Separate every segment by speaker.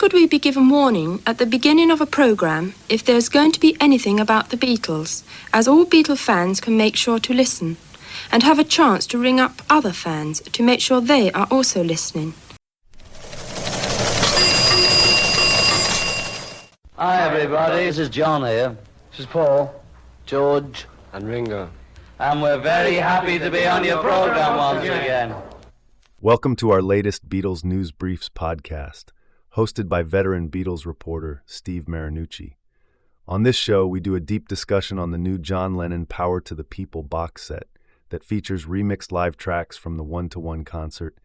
Speaker 1: could we be given warning at the beginning of a programme if there's going to be anything about the Beatles, as all Beatle fans can make sure to listen, and have a chance to ring up other fans to make sure they are also listening.
Speaker 2: Hi everybody, this is John here. This is Paul, George,
Speaker 3: and Ringo.
Speaker 2: And we're very happy to be on your program once again.
Speaker 4: Welcome to our latest Beatles News Briefs podcast, hosted by veteran Beatles reporter Steve Marinucci. On this show, we do a deep discussion on the new John Lennon Power to the People box set that features remixed live tracks from the one-to-one concert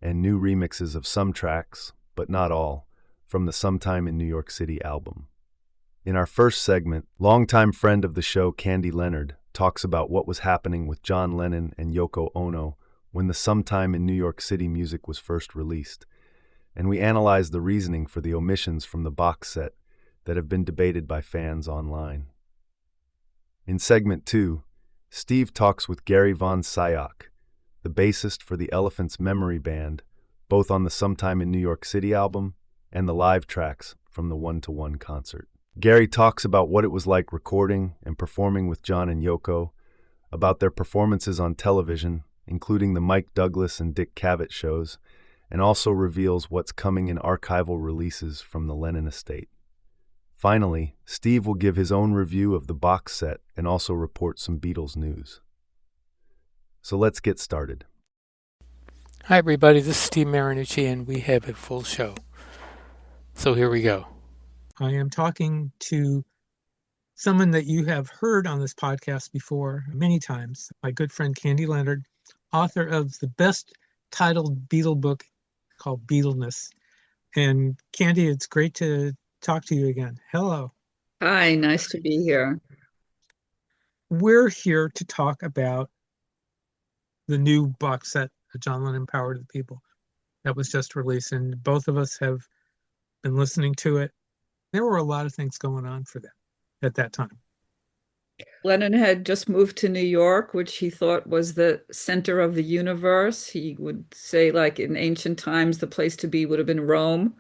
Speaker 4: and new remixes of some tracks, but not all, from the Sometime in New York City album. In our first segment, longtime friend of the show Candy Leonard talks about what was happening with John Lennon and Yoko Ono when the Sometime in New York City music was first released, and we analyze the reasoning for the omissions from the box set that have been debated by fans online. In segment 2, Steve talks with Gary von Scyoc, the bassist for the Elephant's Memory Band, both on the Sometime in New York City album and the live tracks from the one-to-one concert. Gary talks about what it was like recording and performing with John and Yoko, about their performances on television, including the Mike Douglas and Dick Cavett shows, and also reveals what's coming in archival releases from the Lennon estate. Finally, Steve will give his own review of the box set and also report some Beatles news. So let's get started.
Speaker 5: Hi everybody, this is Steve Marinucci and we have a full show. So here we go.
Speaker 6: I am talking to someone that you have heard on this podcast before many times, my good friend Candy Leonard, author of the best titled Beatle book called Beatleness. And Candy, it's great to talk to you again. Hello.
Speaker 7: Hi, nice to be here.
Speaker 6: We're here to talk about the new box set, the John Lennon Power to the People, that was just released. And both of us have been listening to it. There were a lot of things going on for them at that time.
Speaker 7: Lennon had just moved to New York, which he thought was the center of the universe. He would say, like in ancient times, the place to be would have been Rome.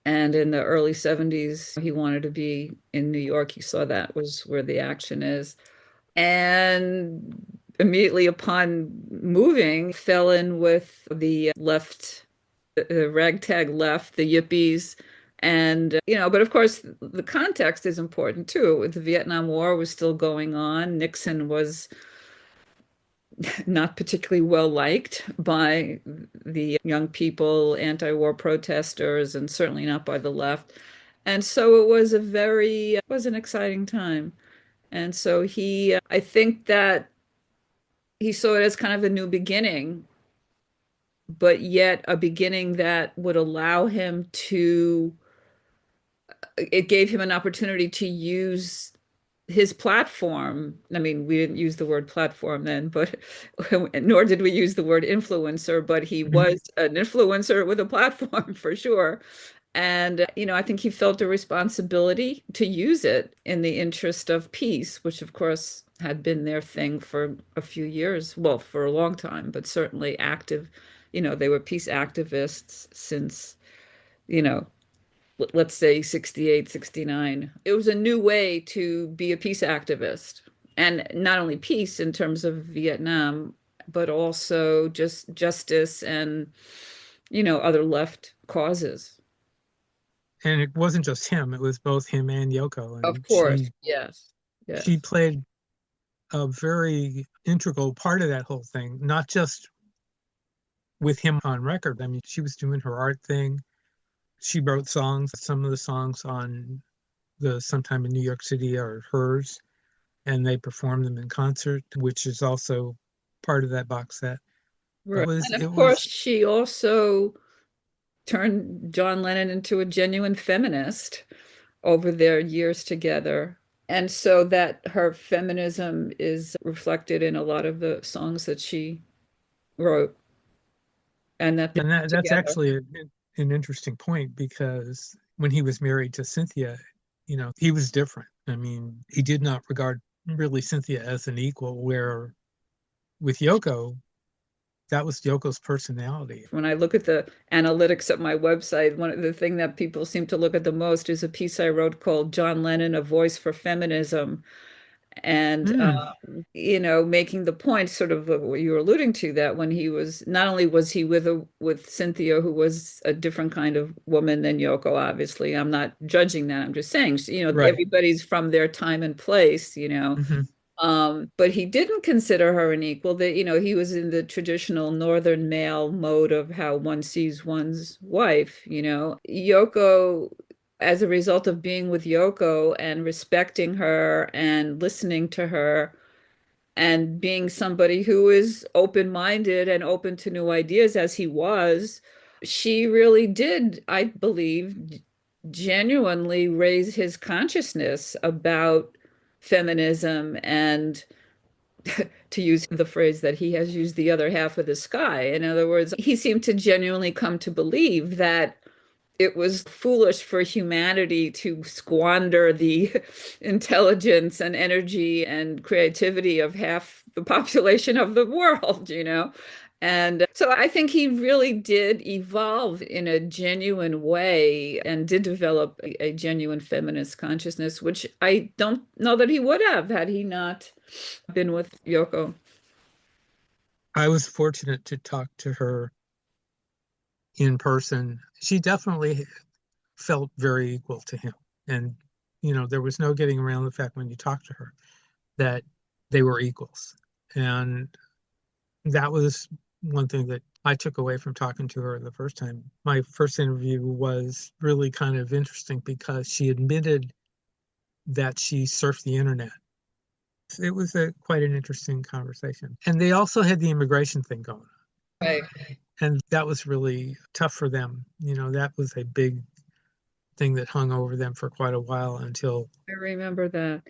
Speaker 7: And in the early 70s, he wanted to be in New York. He saw that was where the action is. And immediately upon moving, fell in with the left, the ragtag left, the yippies. And, but of course, the context is important, too. The Vietnam War was still going on. Nixon was not particularly well liked by the young people, anti-war protesters, and certainly not by the left. And so it was an exciting time. And so I think that he saw it as kind of a new beginning, but yet a beginning that would allow him it gave him an opportunity to use his platform. I mean, we didn't use the word platform then, but nor did we use the word influencer, but he was an influencer with a platform for sure. And, I think he felt a responsibility to use it in the interest of peace, which of course had been their thing for a few years, well, for a long time, but certainly active. They were peace activists since, let's say 68, 69. It was a new way to be a peace activist. And not only peace in terms of Vietnam, but also just justice and, other left causes.
Speaker 6: And it wasn't just him, it was both him and Yoko. And
Speaker 7: of course, yes.
Speaker 6: She played a very integral part of that whole thing, not just with him on record. I mean, she was doing her art thing. She wrote songs. Some of the songs on the Sometime in New York City are hers, and they performed them in concert, which is also part of that box set.
Speaker 7: Right. And of course, she also turned John Lennon into a genuine feminist over their years together. And so that her feminism is reflected in a lot of the songs that she wrote. And
Speaker 6: that's actually an interesting point, because when he was married to Cynthia, he was different. I mean, he did not regard really Cynthia as an equal, where with Yoko, that was Yoko's personality.
Speaker 7: When I look at the analytics of my website, one of the things that people seem to look at the most is a piece I wrote called John Lennon, A Voice for Feminism. And
Speaker 6: Mm,
Speaker 7: making the point, sort of what you were alluding to, that when he was, not only was he with Cynthia, who was a different kind of woman than Yoko, obviously. I'm not judging that. I'm just saying,
Speaker 6: right.
Speaker 7: everybody's from their time and place.
Speaker 6: Hmm.
Speaker 7: But he didn't consider her an equal. That, he was in the traditional Northern male mode of how one sees one's wife. Yoko, as a result of being with Yoko and respecting her and listening to her and being somebody who is open-minded and open to new ideas as he was, she really did, I believe, genuinely raise his consciousness about feminism and, to use the phrase that he has used, the other half of the sky. In other words, he seemed to genuinely come to believe that it was foolish for humanity to squander the intelligence and energy and creativity of half the population of the world. And so I think he really did evolve in a genuine way and did develop a genuine feminist consciousness, which I don't know that he would have had he not been with Yoko.
Speaker 6: I was fortunate to talk to her in person. She definitely felt very equal to him. And, there was no getting around the fact when you talked to her that they were equals. And that was one thing that I took away from talking to her the first time. My first interview was really kind of interesting because she admitted that she surfed the internet. It was quite an interesting conversation. And they also had the immigration thing going on.
Speaker 7: Right.
Speaker 6: And that was really tough for them. That was a big thing that hung over them for quite a while until,
Speaker 7: I remember that.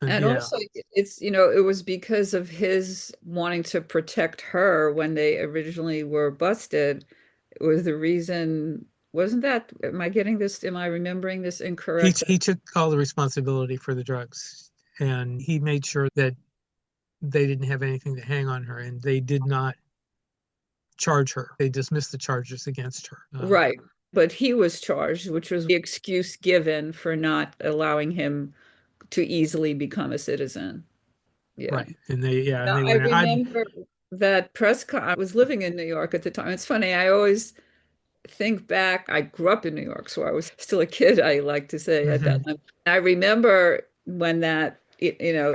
Speaker 7: And
Speaker 6: yeah,
Speaker 7: also, it was because of his wanting to protect her when they originally were busted. It was the reason, wasn't that, am I remembering this incorrect?
Speaker 6: he took all the responsibility for the drugs and he made sure that they didn't have anything to hang on her and they did not charge her. They dismissed the charges against her.
Speaker 7: Right. But he was charged, which was the excuse given for not allowing him to easily become a citizen. Yeah.
Speaker 6: Right. And they
Speaker 7: I
Speaker 6: went,
Speaker 7: remember that press con. I was living in New York at the time. It's funny, I always think back. I grew up in New York, so I was still a kid, I like to say at that
Speaker 6: mhm.
Speaker 7: time. I remember when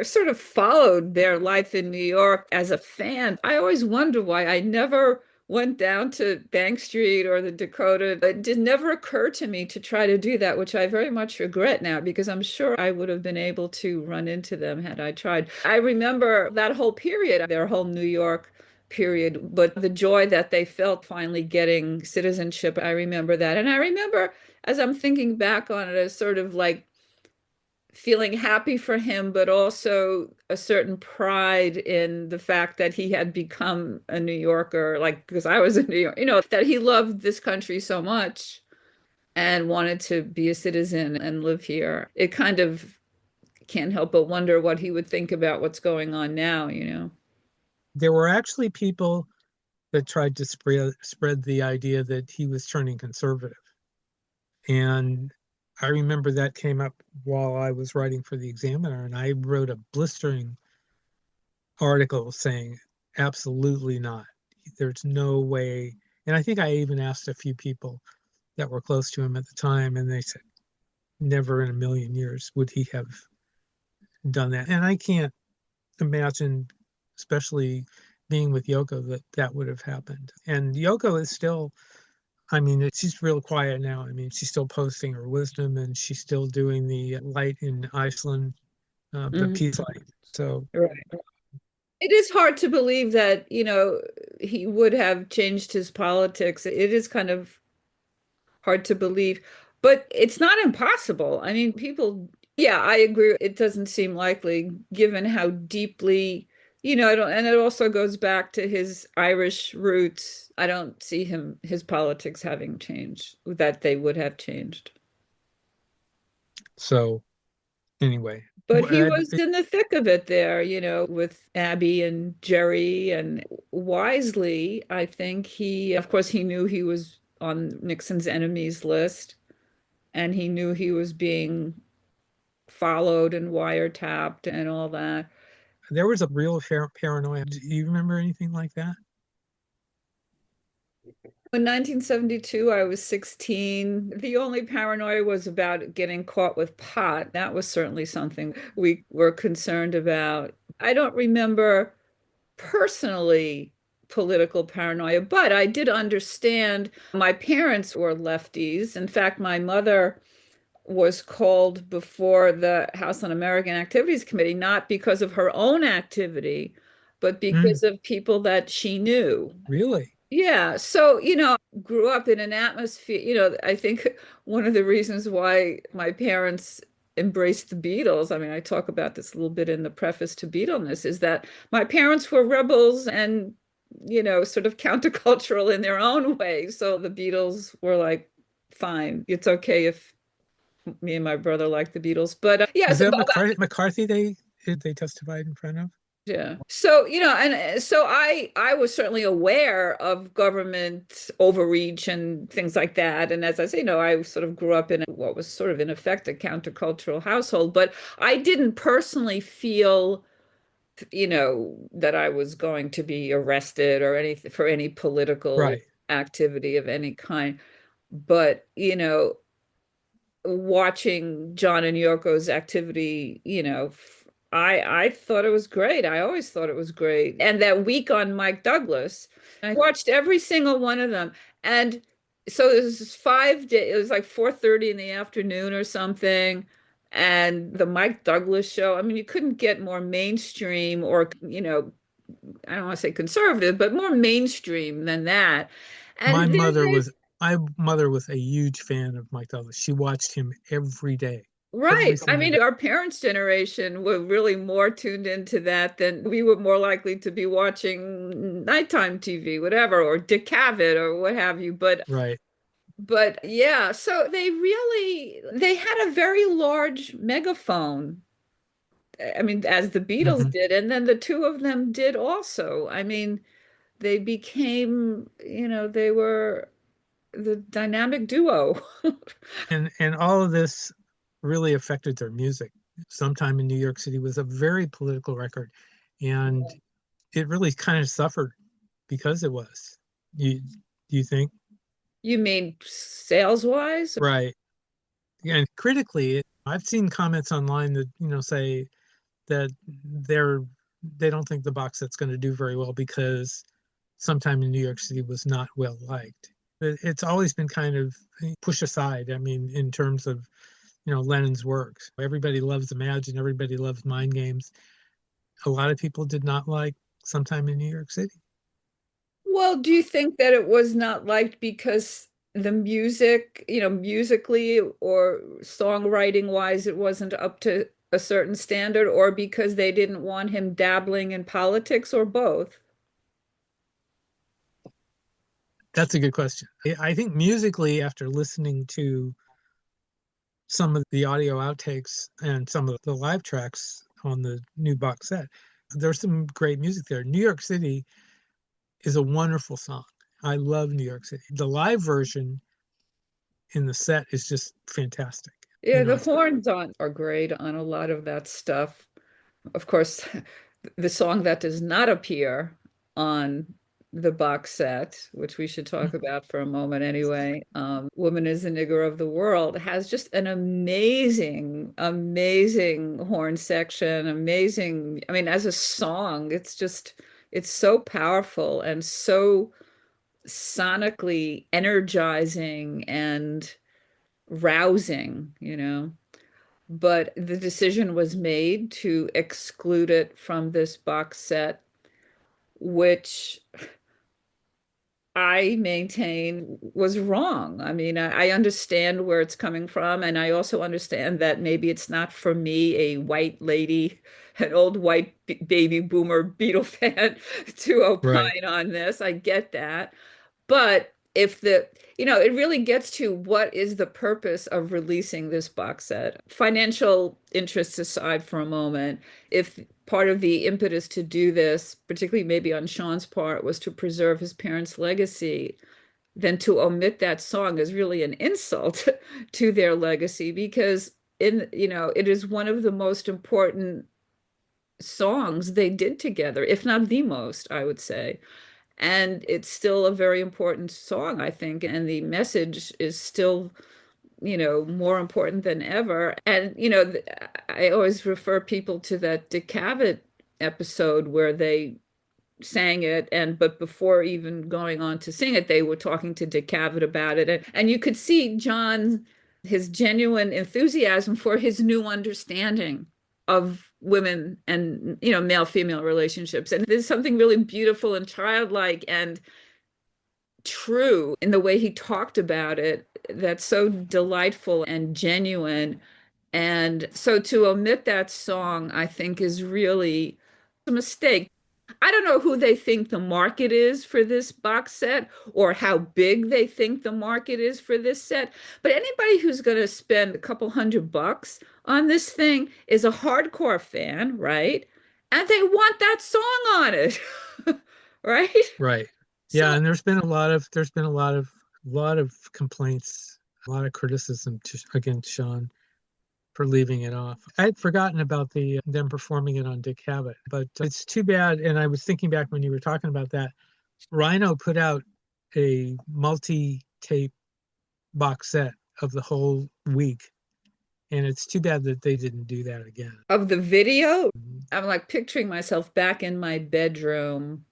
Speaker 7: sort of followed their life in New York as a fan. I always wonder why I never went down to Bank Street or the Dakota. It did never occur to me to try to do that, which I very much regret now because I'm sure I would have been able to run into them had I tried. I remember that whole period, their whole New York period, but the joy that they felt finally getting citizenship, I remember that. And I remember, as I'm thinking back on it, as sort of like feeling happy for him, but also a certain pride in the fact that he had become a New Yorker, like, because I was in New York, that he loved this country so much and wanted to be a citizen and live here. It kind of can't help but wonder what he would think about what's going on now.
Speaker 6: There were actually people that tried to spread the idea that he was turning conservative. And I remember that came up while I was writing for the Examiner, and I wrote a blistering article saying, absolutely not. There's no way. And I think I even asked a few people that were close to him at the time, and they said, never in a million years would he have done that. And I can't imagine, especially being with Yoko, that that would have happened. And Yoko is still, I mean, she's real quiet now. I mean, she's still posting her wisdom and she's still doing the light in Iceland, the
Speaker 7: Mhm.
Speaker 6: peace light. So
Speaker 7: Right. It is hard to believe that, he would have changed his politics. It is kind of hard to believe, but it's not impossible. I mean, yeah, I agree. It doesn't seem likely given how deeply, I don't, and it also goes back to his Irish roots. I don't see his politics having changed, that they would have changed.
Speaker 6: so anyway,
Speaker 7: But he
Speaker 6: Well,
Speaker 7: was in the thick of it there, with Abby and Jerry, and wisely, I think of course, he knew he was on Nixon's enemies list, and he knew he was being followed and wiretapped and all that.
Speaker 6: there was a real paranoia. Do you remember anything like that?
Speaker 7: In 1972, I was 16. The only paranoia was about getting caught with pot. That was certainly something we were concerned about. I don't remember personally political paranoia, but I did understand my parents were lefties. In fact, my mother was called before the House Un-American Activities Committee, not because of her own activity, but
Speaker 6: Mm,
Speaker 7: because of people that she knew.
Speaker 6: really?
Speaker 7: Yeah, so, grew up in an atmosphere, I think one of the reasons why my parents embraced the Beatles, I mean, I talk about this a little bit in the preface to Beatleness, is that my parents were rebels and, sort of countercultural in their own way. So the Beatles were like, fine, it's okay if me and my brother like the Beatles. But
Speaker 6: Was that McCarthy they testified in front of?
Speaker 7: yeah. So, and so I was certainly aware of government overreach and things like that. And as I say, I sort of grew up in what was sort of in effect a countercultural household, but I didn't personally feel, that I was going to be arrested or anything for any political
Speaker 6: Right.
Speaker 7: activity of any kind. But, watching John and Yoko's activity, I thought it was great. I always thought it was great. And that week on Mike Douglas, I watched every single one of them. And so it was 5 days, it was like 4:30 in the afternoon or something. And the Mike Douglas show, I mean, you couldn't get more mainstream or, I don't want to say conservative, but more mainstream than that.
Speaker 6: My
Speaker 7: And then
Speaker 6: mother was my mother was a huge fan of Mike Douglas. She watched him every day, every
Speaker 7: right. I
Speaker 6: single
Speaker 7: mean,
Speaker 6: day.
Speaker 7: our parents' generation were really more tuned into that than we were more likely to be watching nighttime TV, whatever, or Dick Cavett or what have you.
Speaker 6: Right.
Speaker 7: But yeah, so they had a very large megaphone. I mean, as the Beatles
Speaker 6: Hmm.
Speaker 7: did, and then the two of them did also. I mean, they became, they were the dynamic duo.
Speaker 6: And all of this really affected their music. Sometime in New York City was a very political record, and it really kind of suffered because it was. You do you think?
Speaker 7: You mean sales wise?
Speaker 6: Right. And critically, I've seen comments online that, say that they're they don't think the box set's going to do very well because Sometime in New York City was not well liked. It's always been kind of pushed aside. I mean, in terms of, Lennon's works, everybody loves Imagine, everybody loves Mind Games. A lot of people did not like Sometime in New York City.
Speaker 7: Well, do you think that it was not liked because the music, musically or songwriting wise, it wasn't up to a certain standard, or because they didn't want him dabbling in politics, or both?
Speaker 6: That's a good question. I think musically, after listening to some of the audio outtakes and some of the live tracks on the new box set, there's some great music there. New York City is a wonderful song. I love New York City. The live version in the set is just fantastic.
Speaker 7: Yeah, the
Speaker 6: It's
Speaker 7: horns on are great on a lot of that stuff. Of course, the song that does not appear on the box set, which we should talk about for a moment anyway, Woman is the Nigger of the World, has just an amazing, amazing horn section, amazing. I mean, as a song, it's so powerful and so sonically energizing and rousing, but the decision was made to exclude it from this box set, which I maintain was wrong. I mean, I understand where it's coming from, and I also understand that maybe it's not for me, a white lady, an old white baby boomer Beatle fan, to
Speaker 6: right.
Speaker 7: opine on this. I get that. But if the, it really gets to what is the purpose of releasing this box set. Financial interests aside for a moment, if part of the impetus to do this, particularly maybe on Sean's part, was to preserve his parents' legacy, then to omit that song is really an insult to their legacy, because it is one of the most important songs they did together, if not the most, I would say. And it's still a very important song, I think, and the message is still, more important than ever. And, I always refer people to that Dick Cavett episode where they sang it, but before even going on to sing it, they were talking to Dick Cavett about it. And you could see John, his genuine enthusiasm for his new understanding of women and, male-female relationships. And there's something really beautiful and childlike and true in the way he talked about it that's so delightful and genuine. And so to omit that song, I think, is really a mistake. I don't know who they think the market is for this box set or how big they think the market is for this set, but anybody who's going to spend a couple $100 on this thing is a hardcore fan, right? And they want that song on it, right?
Speaker 6: Right.
Speaker 7: So,
Speaker 6: Yeah, and there's been a lot of complaints, a lot of criticism against Sean for leaving it off. I had forgotten about them performing it on Dick Cavett, but it's too bad. And I was thinking back when you were talking about that, Rhino put out a multi-tape box set of the whole week, and it's too bad that they didn't do that again.
Speaker 7: of the video, I'm like picturing myself back in my bedroom.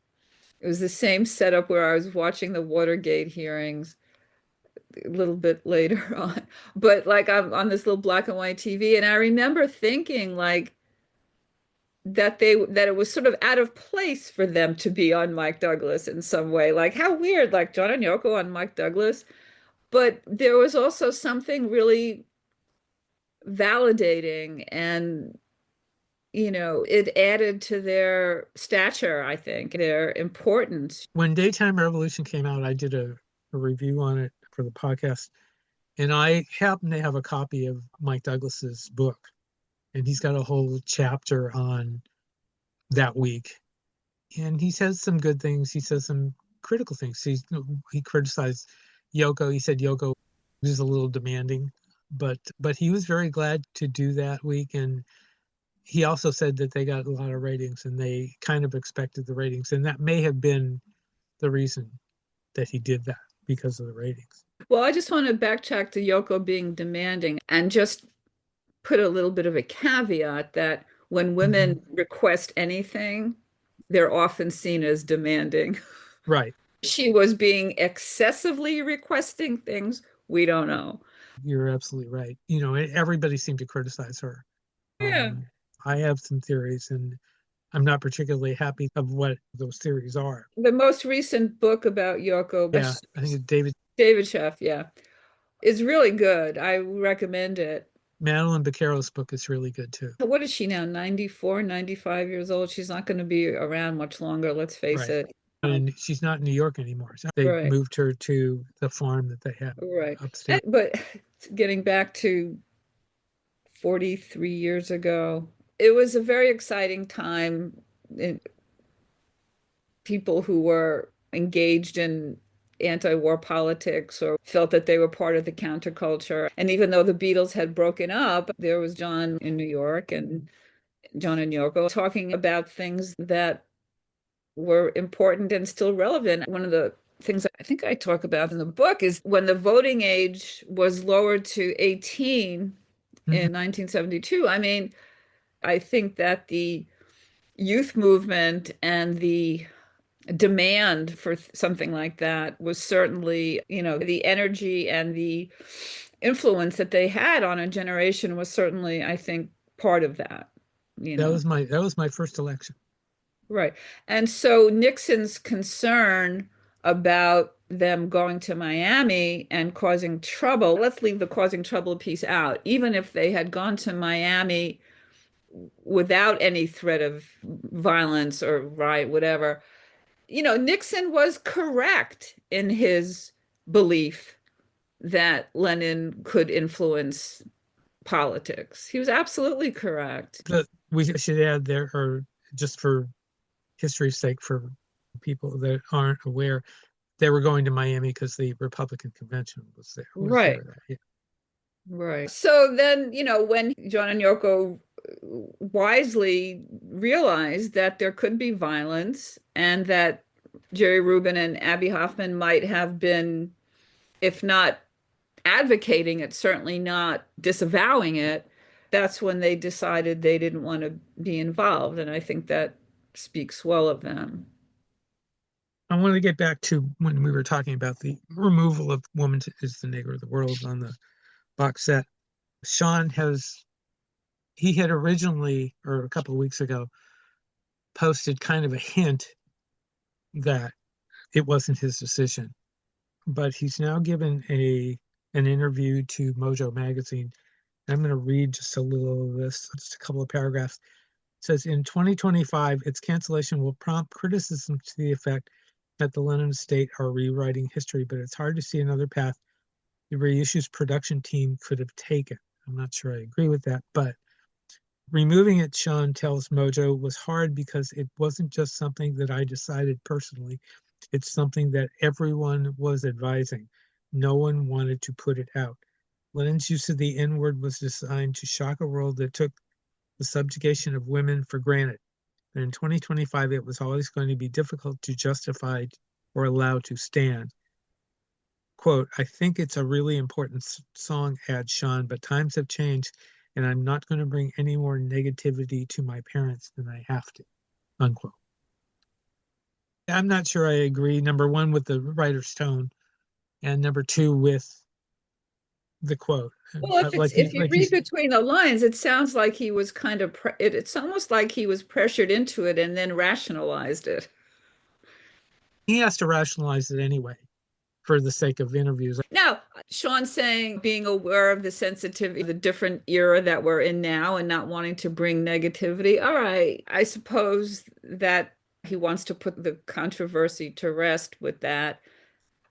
Speaker 7: It was the same setup where I was watching the Watergate hearings a little bit later on, but like I'm on this little black and white TV, and I remember thinking like that it was sort of out of place for them to be on Mike Douglas in some way. Like how weird, like John and Yoko on Mike Douglas. But there was also something really validating, and it added to their stature, I think, their importance.
Speaker 6: When Daytime Revolution came out, I did a review on it for the podcast, and I happen to have a copy of Mike Douglas's book, and he's got a whole chapter on that week. And he says some good things. He says some critical things. He criticized Yoko. He said Yoko was a little demanding, but he was very glad to do that week. And he also said that they got a lot of ratings, and they kind of expected the ratings. And that may have been the reason that he did that, because of the ratings.
Speaker 7: Well, I just want to backtrack to Yoko being demanding and just put a little bit of a caveat that when women request anything, they're often seen as demanding.
Speaker 6: Right.
Speaker 7: She was being excessively requesting things. We don't know.
Speaker 6: You're absolutely right. Everybody seemed to criticize her.
Speaker 7: Yeah.
Speaker 6: I have some theories, and I'm not particularly happy of what those theories are.
Speaker 7: The most recent book about Yoko,
Speaker 6: Yeah, I think it's
Speaker 7: David Sheff, yeah, is really good. I recommend it.
Speaker 6: Madeline Beccaro's book is really good too.
Speaker 7: What is she now? 94, 95 years old. She's not going to be around much longer, let's face
Speaker 6: Right.
Speaker 7: it.
Speaker 6: And she's not in New York anymore. So they
Speaker 7: Right.
Speaker 6: moved her to the farm that they have
Speaker 7: Right.
Speaker 6: upstate.
Speaker 7: But getting back to 43 years ago, it was a very exciting time. People who were engaged in anti-war politics or felt that they were part of the counterculture. And even though the Beatles had broken up, there was John in New York and John and Yoko talking about things that were important and still relevant. One of the things I think I talk about in the book is when the voting age was lowered to 18 in 1972. I mean, I think that the youth movement and the demand for something like that was certainly, the energy and the influence that they had on a generation was certainly, I think, part of that.
Speaker 6: That was my first election.
Speaker 7: Right. And so Nixon's concern about them going to Miami and causing trouble, let's leave the causing trouble piece out. Even if they had gone to Miami without any threat of violence or riot, whatever, Nixon was correct in his belief that Lenin could influence politics. He was absolutely correct.
Speaker 6: But we should add there, or just for history's sake, for people that aren't aware, they were going to Miami because the Republican convention was there.
Speaker 7: Right.
Speaker 6: Yeah.
Speaker 7: Right. So then, when John and Yoko wisely realized that there could be violence and that Jerry Rubin and Abby Hoffman might have been, if not advocating it, certainly not disavowing it, that's when they decided they didn't want to be involved. And I think that speaks well of them.
Speaker 6: I want to get back to when we were talking about the removal of Woman is the Nigger of the World on the box set. Sean he had originally, or a couple of weeks ago, posted kind of a hint that it wasn't his decision. But he's now given an interview to Mojo magazine. I'm going to read just a little of this, just a couple of paragraphs. It says, in 2025, its cancellation will prompt criticism to the effect that the Lennon estate are rewriting history, but it's hard to see another path the reissue's production team could have taken. I'm not sure I agree with that, but removing it, Sean tells Mojo, was hard because it wasn't just something that I decided personally. It's something that everyone was advising. No one wanted to put it out. Lennon's use of the N-word was designed to shock a world that took the subjugation of women for granted. And in 2025, it was always going to be difficult to justify or allow to stand. Quote, I think it's a really important song, adds Sean, but times have changed and I'm not going to bring any more negativity to my parents than I have to, unquote. I'm not sure I agree, number one, with the writer's tone, and number two, with the quote.
Speaker 7: Well, if you read between the lines, it sounds like he was kind of, it's almost like he was pressured into it and then rationalized it.
Speaker 6: He has to rationalize it anyway for the sake of interviews.
Speaker 7: Now, Sean saying being aware of the sensitivity, the different era that we're in now and not wanting to bring negativity. All right, I suppose that he wants to put the controversy to rest with that.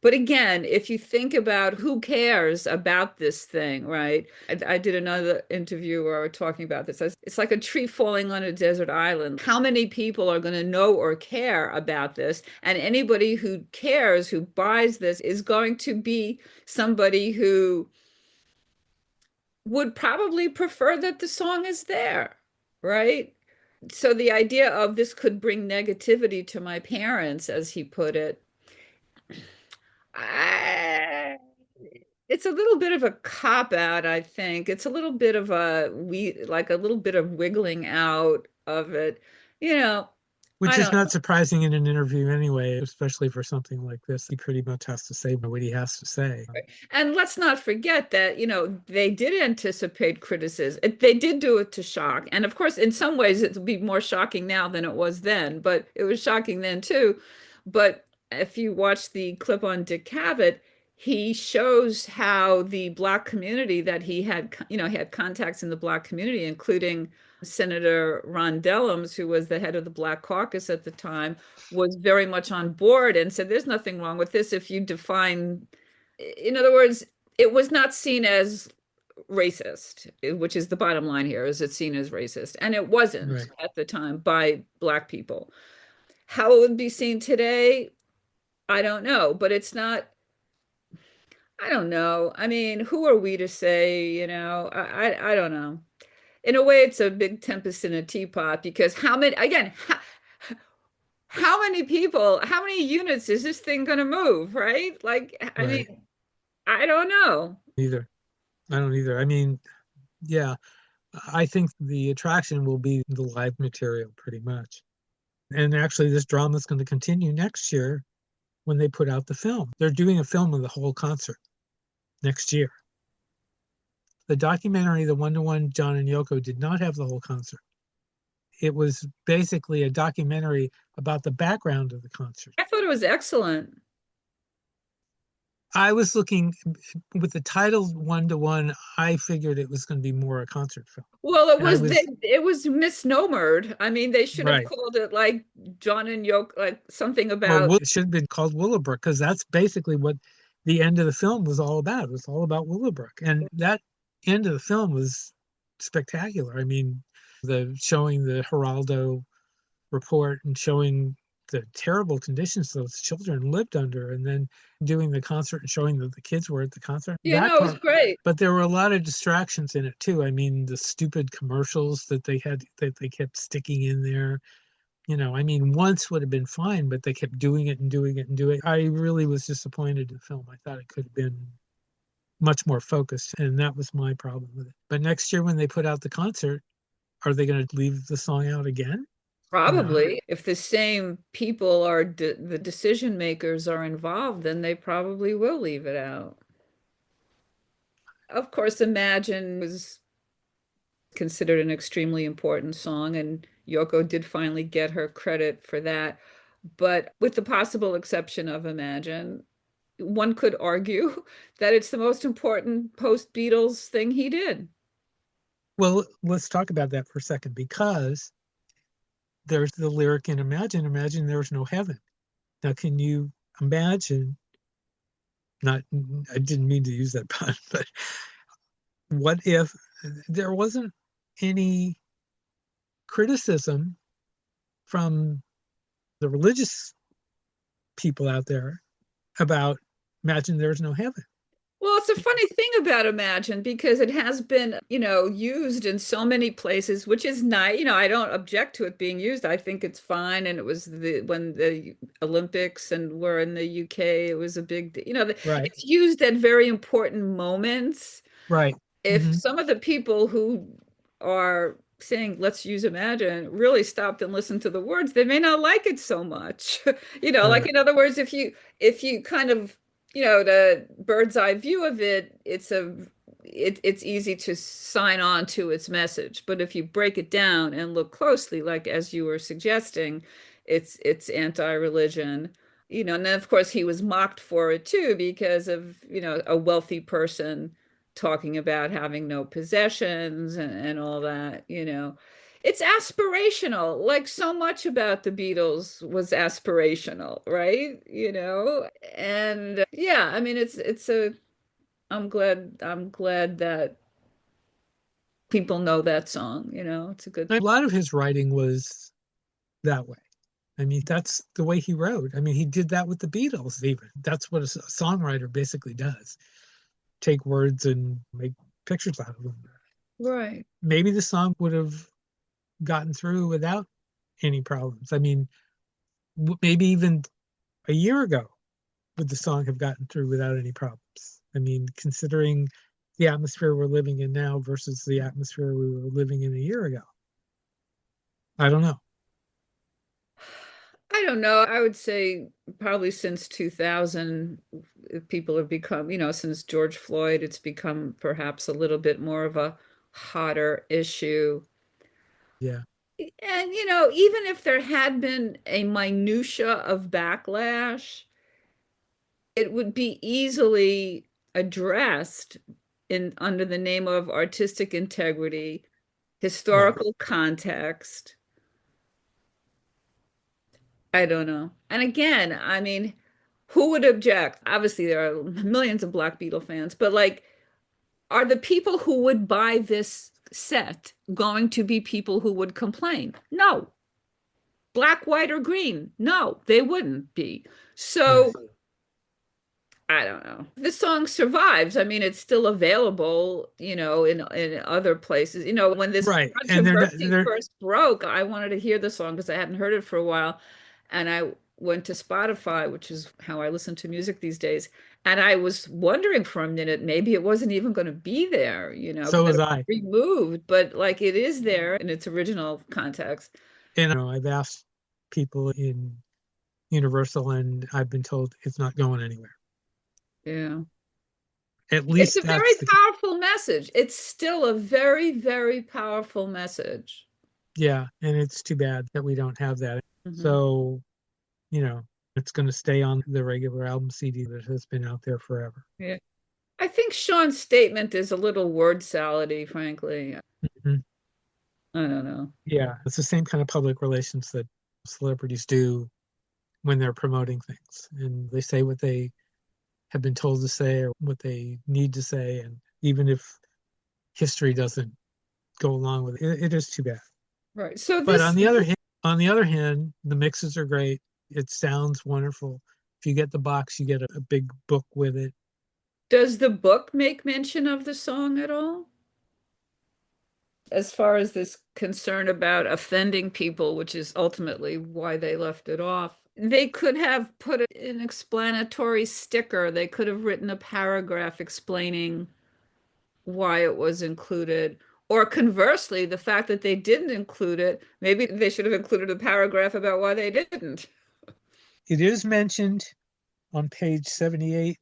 Speaker 7: But again, if you think about who cares about this thing, right? I did another interview where we were talking about this. It's like a tree falling on a desert island. How many people are going to know or care about this? And anybody who cares, who buys this, is going to be somebody who would probably prefer that the song is there, right? So the idea of this could bring negativity to my parents, as he put it, it's a little bit of a cop out, I think. It's a little bit of like a little bit of wiggling out of it,
Speaker 6: Which is not surprising in an interview anyway, especially for something like this. He pretty much has to say what he has to say.
Speaker 7: And let's not forget that, they did anticipate criticism. They did do it to shock. And of course, in some ways, it'll be more shocking now than it was then, but it was shocking then too. But if you watch the clip on Dick Cavett, he shows how the Black community that he had, he had contacts in the Black community, including Senator Ron Dellums, who was the head of the Black Caucus at the time, was very much on board and said, there's nothing wrong with this if you define, in other words, it was not seen as racist, which is the bottom line here, is it's seen as racist. And it wasn't at the time by Black people. How it would be seen today, I don't know, but it's not, I don't know. I mean, who are we to say, I don't know. In a way, it's a big tempest in a teapot, because how many people, how many units is this thing going to move, right? Like, I mean, I don't know.
Speaker 6: I don't either. I mean, yeah, I think the attraction will be the live material pretty much. And actually, this drama is going to continue next year when they put out the film. They're doing a film of the whole concert next year. The documentary, the one-to-one John and Yoko, did not have the whole concert. It was basically a documentary about the background of the concert.
Speaker 7: I thought it was excellent.
Speaker 6: I was looking with the title one-to-one, I figured it was going to be more a concert film.
Speaker 7: Well, it was misnomered. I mean, they should have called it like John and Yoko, like something about.
Speaker 6: Well, it should have been called Willowbrook, because that's basically what the end of the film was all about. It was all about Willowbrook. And that end of the film was spectacular. I mean, the showing the Geraldo report and showing the terrible conditions those children lived under, and then doing the concert and showing that the kids were at the concert.
Speaker 7: You
Speaker 6: That
Speaker 7: know, it was
Speaker 6: part,
Speaker 7: great.
Speaker 6: but there were a lot of distractions in it too. I mean, the stupid commercials that they had that they kept sticking in there. I mean, once would have been fine, but they kept doing it and doing it and doing it. I really was disappointed in the film. I thought it could have been much more focused, and that was my problem with it. But next year when they put out the concert, are they going to leave the song out again?
Speaker 7: Probably, if the same people are the decision makers are involved, then they probably will leave it out. Of course, Imagine was considered an extremely important song, and Yoko did finally get her credit for that. But with the possible exception of Imagine, one could argue that it's the most important post-Beatles thing he did.
Speaker 6: Well, let's talk about that for a second, because there's the lyric in Imagine there's no heaven. Now, can you imagine, not, I didn't mean to use that pun, but what if there wasn't any criticism from the religious people out there about Imagine there's no heaven?
Speaker 7: Well, it's a funny thing about Imagine because it has been, used in so many places, which is nice. I don't object to it being used. I think it's fine. And it was when the Olympics and were in the UK, it was a big,
Speaker 6: Right,
Speaker 7: it's used at very important moments.
Speaker 6: right.
Speaker 7: If
Speaker 6: Hmm.
Speaker 7: some of the people who are saying let's use Imagine really stopped and listened to the words, they may not like it so much. Like
Speaker 6: Right,
Speaker 7: in other words, if you kind of, the bird's eye view of it, it's easy to sign on to its message. But if you break it down and look closely, like as you were suggesting, it's anti-religion. And then of course he was mocked for it too because of, a wealthy person talking about having no possessions and all that. It's aspirational, like so much about the Beatles was aspirational, right? And yeah, I mean I'm glad that people know that song. It's a good.
Speaker 6: a lot of his writing was that way. I mean, that's the way he wrote. I mean, he did that with the Beatles, even. That's what a songwriter basically does: take words and make pictures out of them.
Speaker 7: Right.
Speaker 6: Maybe the song would have gotten through without any problems. I mean, maybe even a year ago would the song have gotten through without any problems. I mean, considering the atmosphere we're living in now versus the atmosphere we were living in a year ago. I don't know.
Speaker 7: I don't know. I would say probably since 2000, people have become, since George Floyd, it's become perhaps a little bit more of a hotter issue.
Speaker 6: Yeah.
Speaker 7: And, even if there had been a minutia of backlash, it would be easily addressed in under the name of artistic integrity,
Speaker 6: Right.
Speaker 7: historical context. I don't know. And again, I mean, who would object? Obviously, there are millions of Black Beatle fans, but like, are the people who would buy this set going to be people who would complain? No. Black, white, or green? No, they wouldn't be. So
Speaker 6: Right.
Speaker 7: I don't know. The song survives. I mean, it's still available, in other places. When this
Speaker 6: Right. And
Speaker 7: controversy
Speaker 6: they're
Speaker 7: first broke, I wanted to hear the song because I hadn't heard it for a while. And I went to Spotify, which is how I listen to music these days. And I was wondering for a minute, maybe it wasn't even going to be there,
Speaker 6: so
Speaker 7: that
Speaker 6: was
Speaker 7: it
Speaker 6: I.
Speaker 7: was removed, but like it is there in its original context.
Speaker 6: And I've asked people in Universal, and I've been told it's not going anywhere.
Speaker 7: Yeah.
Speaker 6: At
Speaker 7: It's
Speaker 6: least
Speaker 7: a very
Speaker 6: that's the
Speaker 7: powerful message. It's still a very, very powerful message.
Speaker 6: yeah, and it's too bad that we don't have that.
Speaker 7: Mhm.
Speaker 6: So, you know, it's going to stay on the regular album CD that has been out there forever.
Speaker 7: Yeah. I think Sean's statement is a little word salady, frankly.
Speaker 6: Mhm.
Speaker 7: I don't know.
Speaker 6: Yeah, it's the same kind of public relations that celebrities do when they're promoting things, and they say what they have been told to say or what they need to say. And even if history doesn't go along with it, it is too bad.
Speaker 7: Right. So
Speaker 6: But
Speaker 7: this,
Speaker 6: on the other hand, the mixes are great. It sounds wonderful. If you get the box, you get a big book with it.
Speaker 7: does the book make mention of the song at all? As far as this concern about offending people, which is ultimately why they left it off, they could have put an explanatory sticker. They could have written a paragraph explaining why it was included. Or conversely, the fact that they didn't include it, maybe they should have included a paragraph about why they didn't.
Speaker 6: It is mentioned on page 78.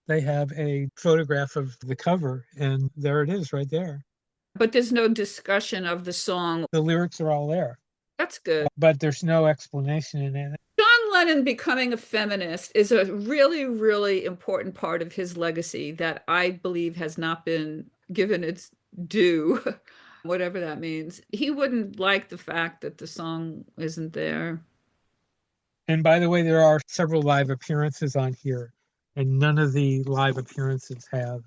Speaker 6: They have a photograph of the cover, and there it is right there.
Speaker 7: But there's no discussion of the song.
Speaker 6: The lyrics are all there,
Speaker 7: That's good.
Speaker 6: but there's no explanation in it.
Speaker 7: John Lennon becoming a feminist is a really, really important part of his legacy that I believe has not been given its due, whatever that means. He wouldn't like the fact that the song isn't there.
Speaker 6: And by the way, there are several live appearances on here, and none of the live appearances have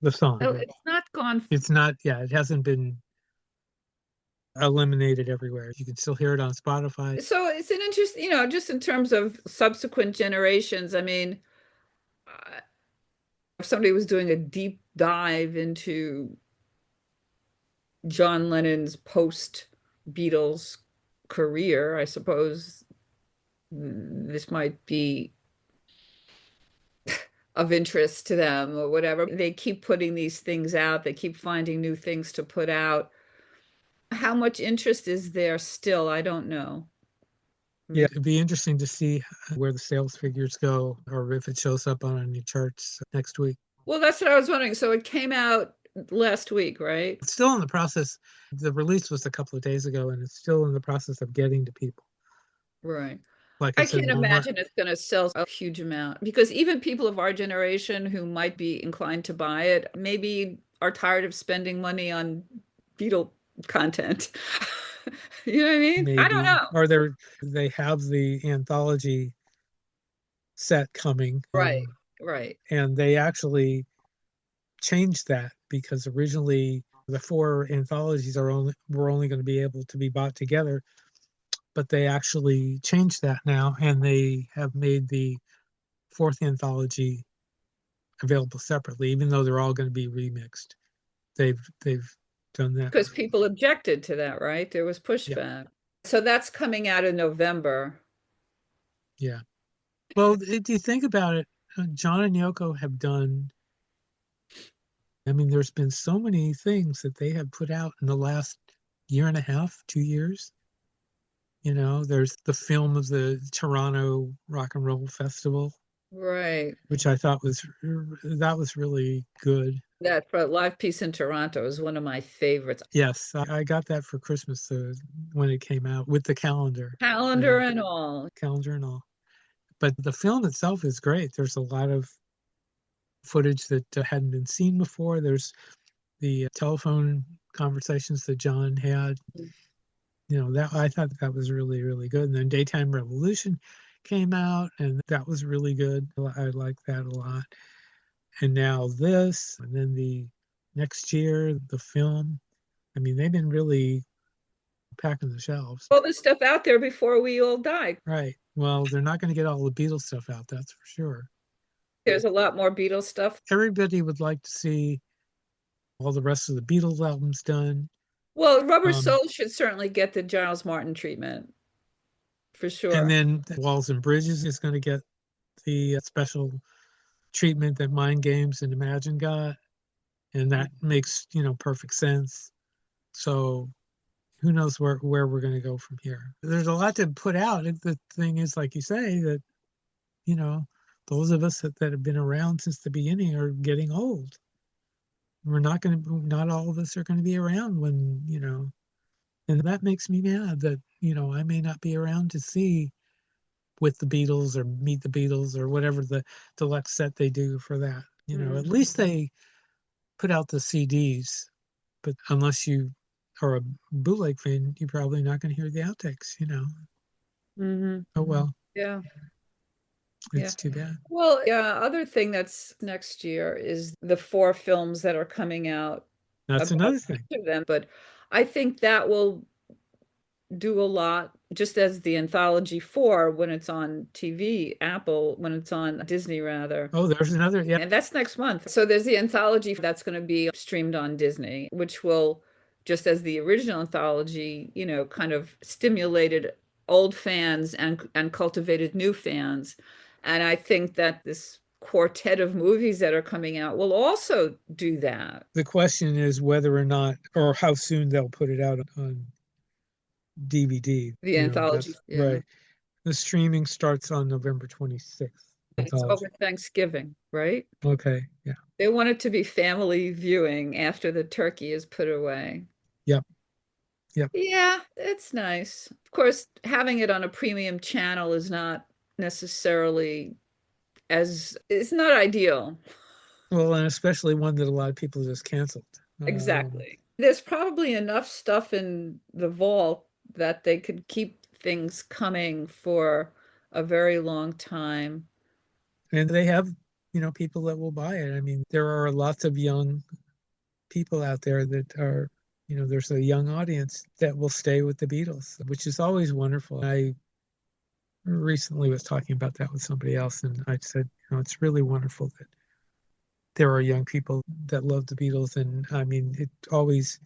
Speaker 6: the song.
Speaker 7: Oh, it's not gone.
Speaker 6: It's not, yeah, it hasn't been eliminated everywhere. You can still hear it on Spotify.
Speaker 7: So it's an interest, just in terms of subsequent generations. I mean, if somebody was doing a deep dive into John Lennon's post Beatles career, I suppose this might be of interest to them or whatever. They keep putting these things out, they keep finding new things to put out. How much interest is there still? I don't know.
Speaker 6: Yeah, it'd be interesting to see where the sales figures go or if it shows up on any charts next week.
Speaker 7: Well, that's what I was wondering. So it came out last week, right?
Speaker 6: It's still in the process. The release was a couple of days ago, and it's still in the process of getting to people.
Speaker 7: Right.
Speaker 6: Like I
Speaker 7: I
Speaker 6: said,
Speaker 7: can't
Speaker 6: Walmart.
Speaker 7: imagine it's going to sell a huge amount because even people of our generation who might be inclined to buy it maybe are tired of spending money on Beatle content. You know what I mean? I don't
Speaker 6: Maybe,
Speaker 7: know.
Speaker 6: or they have the anthology set coming,
Speaker 7: Right, right.
Speaker 6: and they actually changed that because originally the four anthologies were only going to be able to be bought together, but they actually changed that now, and they have made the fourth anthology available separately, even though they're all going to be remixed. They've done that.
Speaker 7: Because people objected to that, right? There was
Speaker 6: Yeah,
Speaker 7: pushback. So that's coming out in November.
Speaker 6: yeah. Well, if you think about it, John and Yoko have done. I mean, there's been so many things that they have put out in the last year and a half, 2 years. There's the film of the Toronto Rock and Roll Festival,
Speaker 7: Right.
Speaker 6: which I thought was really good.
Speaker 7: That for Live Piece in Toronto is one of my favorites.
Speaker 6: Yes, I got that for Christmas when it came out with the
Speaker 7: Calendar and all.
Speaker 6: calendar and all. But the film itself is great. There's a lot of footage that hadn't been seen before. There's the telephone conversations that John had. That I thought that was really, really good. And then Daytime Revolution came out, and that was really good. I like that a lot. And now this, and then the next year, the film. I mean, they've been really packing the shelves.
Speaker 7: All this stuff out there before we all die.
Speaker 6: Right. Well, they're not going to get all the Beatles stuff out, that's for sure.
Speaker 7: There's a lot more Beatles stuff.
Speaker 6: Everybody would like to see all the rest of the Beatles albums done.
Speaker 7: Well, Rubber Soul should certainly get the Giles Martin treatment for sure.
Speaker 6: And then Walls and Bridges is going to get the special treatment that Mind Games and Imagine got. And that makes, perfect sense. So who knows where we're going to go from here. There's a lot to put out. The thing is, like you say, that, those of us that have been around since the beginning are getting old. Not all of us are going to be around when, and that makes me mad that, I may not be around to see With the Beatles or Meet the Beatles or whatever the deluxe set they do for that. At least they put out the CDs, but unless you are a bootleg fan, you're probably not going to hear the outtakes,
Speaker 7: Mm-hmm.
Speaker 6: Oh, well.
Speaker 7: Yeah.
Speaker 6: It's too bad.
Speaker 7: Well, yeah, other thing that's next year is the 4 films that are coming out
Speaker 6: That's
Speaker 7: about
Speaker 6: another thing.
Speaker 7: each of them, but I think that will do a lot, just as the anthology 4 when it's on TV, Apple, when it's on Disney rather.
Speaker 6: Oh, there's another. Yeah.
Speaker 7: And that's next month. So there's the anthology that's going to be streamed on Disney, which will, just as the original anthology, kind of stimulated old fans and cultivated new fans. And I think that this quartet of movies that are coming out will also do that.
Speaker 6: The question is whether or not, or how soon they'll put it out on DVD.
Speaker 7: The anthology,
Speaker 6: That's
Speaker 7: yeah.
Speaker 6: right. The streaming starts on November 26th.
Speaker 7: It's
Speaker 6: Anthology.
Speaker 7: over Thanksgiving, right?
Speaker 6: Okay. Yeah.
Speaker 7: They want it to be family viewing after the turkey is put away.
Speaker 6: Yep. Yep.
Speaker 7: Yeah, it's nice. Of course, having it on a premium channel is not necessarily it's not ideal.
Speaker 6: Well, and especially one that a lot of people just canceled.
Speaker 7: Exactly. There's probably enough stuff in the vault that they could keep things coming for a very long time.
Speaker 6: And they have, people that will buy it. I mean, there are lots of young people out there that are, there's a young audience that will stay with the Beatles, which is always wonderful. I recently was talking about that with somebody else, and I said, it's really wonderful that there are young people that love the Beatles. And I mean, it always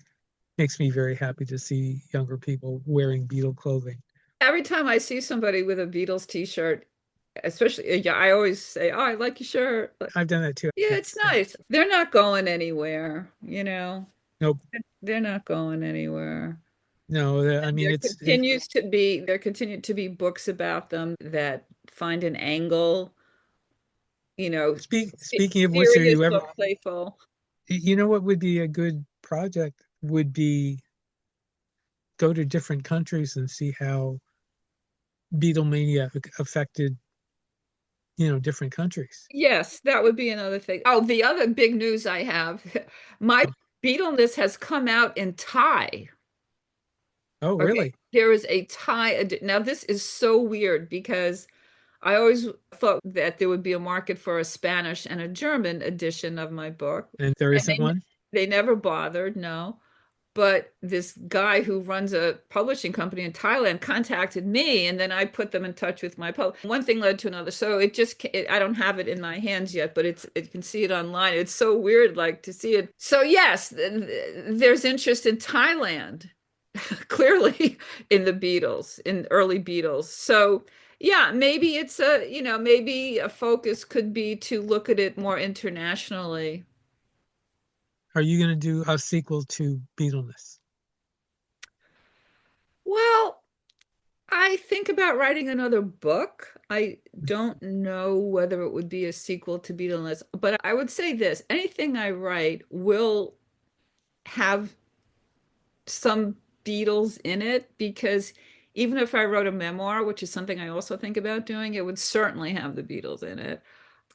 Speaker 6: makes me very happy to see younger people wearing Beatle clothing.
Speaker 7: Every time I see somebody with a Beatles t-shirt, especially, yeah, I always say, "Oh, I like your shirt."
Speaker 6: I've done that too.
Speaker 7: Yeah, it's nice. They're not going anywhere,
Speaker 6: Nope.
Speaker 7: They're not going anywhere.
Speaker 6: No, I mean,
Speaker 7: There continue to be books about them that find an angle,
Speaker 6: speaking of which, are
Speaker 7: serious
Speaker 6: you ever,
Speaker 7: or playful.
Speaker 6: what would be a good project would be go to different countries and see how Beatlemania affected, different countries.
Speaker 7: Yes, that would be another thing. Oh, the other big news I have, my Beatleness has come out in Thai.
Speaker 6: Oh,
Speaker 7: Okay,
Speaker 6: really?
Speaker 7: there is a Thai. Now, this is so weird because I always thought that there would be a market for a Spanish and a German edition of my book.
Speaker 6: And there
Speaker 7: And
Speaker 6: isn't one?
Speaker 7: they never bothered, no. But this guy who runs a publishing company in Thailand contacted me, and then I put them in touch with my one thing led to another. So I don't have it in my hands yet, but you can see it online. It's so weird, like to see it. So yes, there's interest in Thailand, clearly in the Beatles, in early Beatles. So yeah, maybe maybe a focus could be to look at it more internationally.
Speaker 6: Are you going to do a sequel to Beatleness?
Speaker 7: Well, I think about writing another book. I don't know whether it would be a sequel to Beatles, but I would say this, anything I write will have some Beatles in it, because even if I wrote a memoir, which is something I also think about doing, it would certainly have the Beatles in it.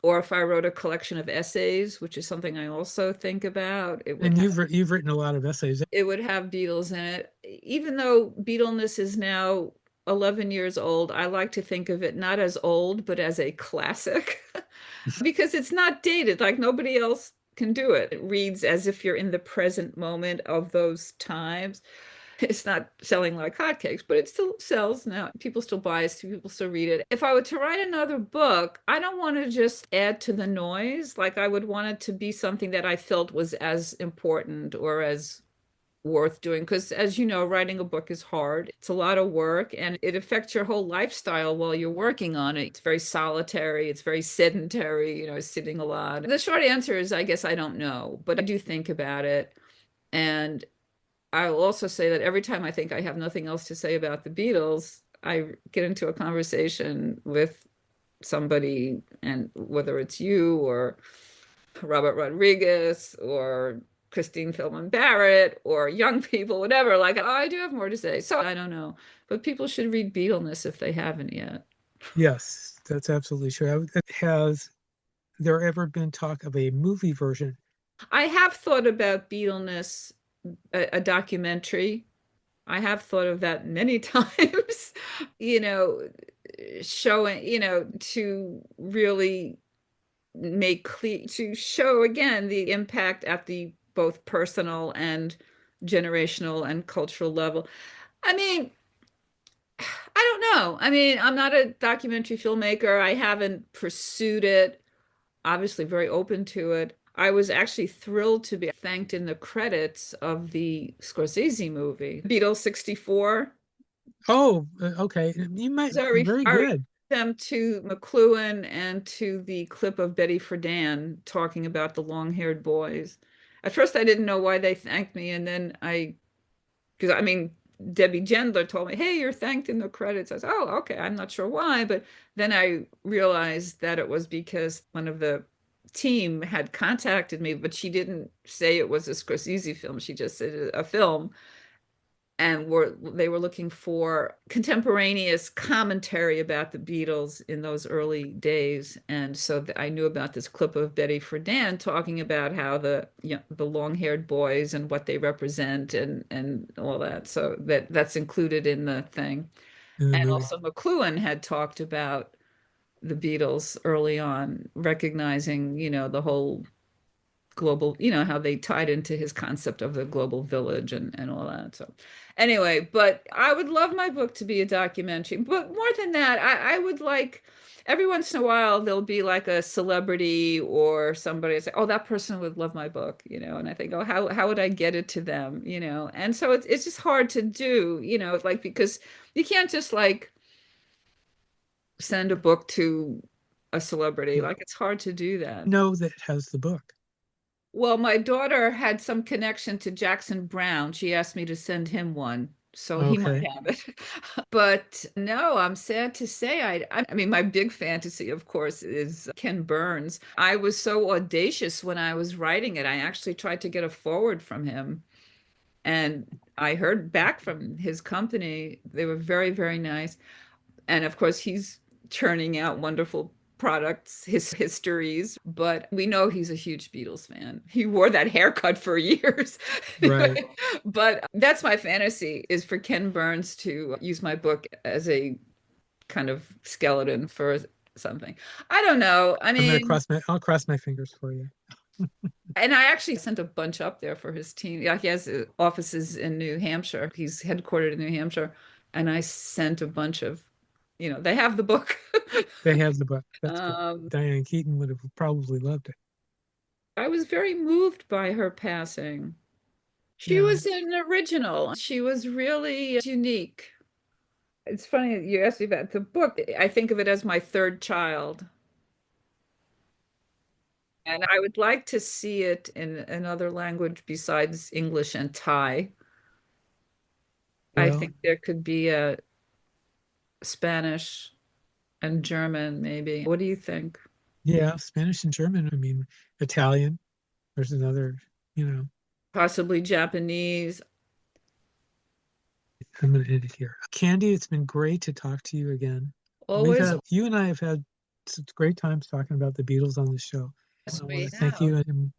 Speaker 7: Or if I wrote a collection of essays, which is something I also think about,
Speaker 6: And you've written a lot of essays.
Speaker 7: it would have Beatles in it. Even though Beatleness is now 11 years old, I like to think of it not as old, but as a classic because it's not dated. Like nobody else can do it. It reads as if you're in the present moment of those times. It's not selling like hotcakes, but it still sells now. People still buy it, people still read it. If I were to write another book, I don't want to just add to the noise. Like I would want it to be something that I felt was as important or as worth doing, because as you know, writing a book is hard. It's a lot of work and it affects your whole lifestyle while you're working on it. It's very solitary, it's very sedentary, sitting a lot. The short answer is, I guess I don't know, but I do think about it. And I will also say that every time I think I have nothing else to say about the Beatles, I get into a conversation with somebody, and whether it's you or Robert Rodriguez or Christine Philman Barrett or young people, whatever, like, oh, I do have more to say. So I don't know, but people should read Beatleness if they haven't yet.
Speaker 6: Yes, that's absolutely true. Has there ever been talk of a movie version?
Speaker 7: I have thought about Beatleness, a documentary. I have thought of that many times. showing, to really make clear, to show again the impact at the both personal and generational and cultural level. I mean, I don't know. I mean, I'm not a documentary filmmaker. I haven't pursued it. Obviously, very open to it. I was actually thrilled to be thanked in the credits of the Scorsese movie, Beatles 64.
Speaker 6: Oh, okay. You might.
Speaker 7: So
Speaker 6: Very
Speaker 7: I
Speaker 6: good.
Speaker 7: them to McLuhan and to the clip of Betty Friedan talking about the long-haired boys. At first, I didn't know why they thanked me, and then because I mean, Debbie Gendler told me, "Hey, you're thanked in the credits." I said, "Oh, okay." I'm not sure why, but then I realized that it was because one of the team had contacted me, but she didn't say it was a Scorsese film. She just said a film, and they were looking for contemporaneous commentary about the Beatles in those early days. And so I knew about this clip of Betty Friedan talking about how the long-haired boys and what they represent and all that. So that's included in the thing.
Speaker 6: In the
Speaker 7: And
Speaker 6: movie.
Speaker 7: also McLuhan had talked about the Beatles early on, recognizing, the whole global, how they tied into his concept of the global village and all that. So anyway, but I would love my book to be a documentary. But more than that, I would like every once in a while there'll be like a celebrity or somebody say, oh, that person would love my book, and I think, oh, how would I get it to them, And so it's just hard to do, like because you can't just like send a book to a celebrity.
Speaker 6: Yeah.
Speaker 7: Like it's hard to do that.
Speaker 6: Know that has the book.
Speaker 7: Well, my daughter had some connection to Jackson Brown. She asked me to send him one, so he might
Speaker 6: Okay.
Speaker 7: have it. But no, I'm sad to say I mean, my big fantasy, of course, is Ken Burns. I was so audacious when I was writing it. I actually tried to get a forward from him, and I heard back from his company. They were very, very nice. And of course, he's churning out wonderful products, his histories, but we know he's a huge Beatles fan. He wore that haircut for years.
Speaker 6: Right.
Speaker 7: But that's my fantasy, is for Ken Burns to use my book as a kind of skeleton for something. I don't know. I mean,
Speaker 6: I'll cross my fingers for you.
Speaker 7: and I actually sent a bunch up there for his team. Yeah, he has offices in New Hampshire. He's headquartered in New Hampshire. And I sent a bunch of, they have the book.
Speaker 6: They have the book. That's good. Diane Keaton would have probably loved it.
Speaker 7: I was very moved by her passing. She
Speaker 6: Yeah.
Speaker 7: was an original. She was really unique. It's funny you asked me about the book. I think of it as my third child. And I would like to see it in another language besides English and Thai. I
Speaker 6: Well,
Speaker 7: think there could be a Spanish and German, maybe. What do you think?
Speaker 6: yeah, Spanish and German. I mean, Italian. There's another,
Speaker 7: Possibly Japanese.
Speaker 6: I'm going to end it here. Candy, it's been great to talk to you again.
Speaker 7: Always.
Speaker 6: You and I have had such great times talking about the Beatles on the show.
Speaker 7: Yes,
Speaker 6: I
Speaker 7: we
Speaker 6: want to thank
Speaker 7: have.
Speaker 6: you, and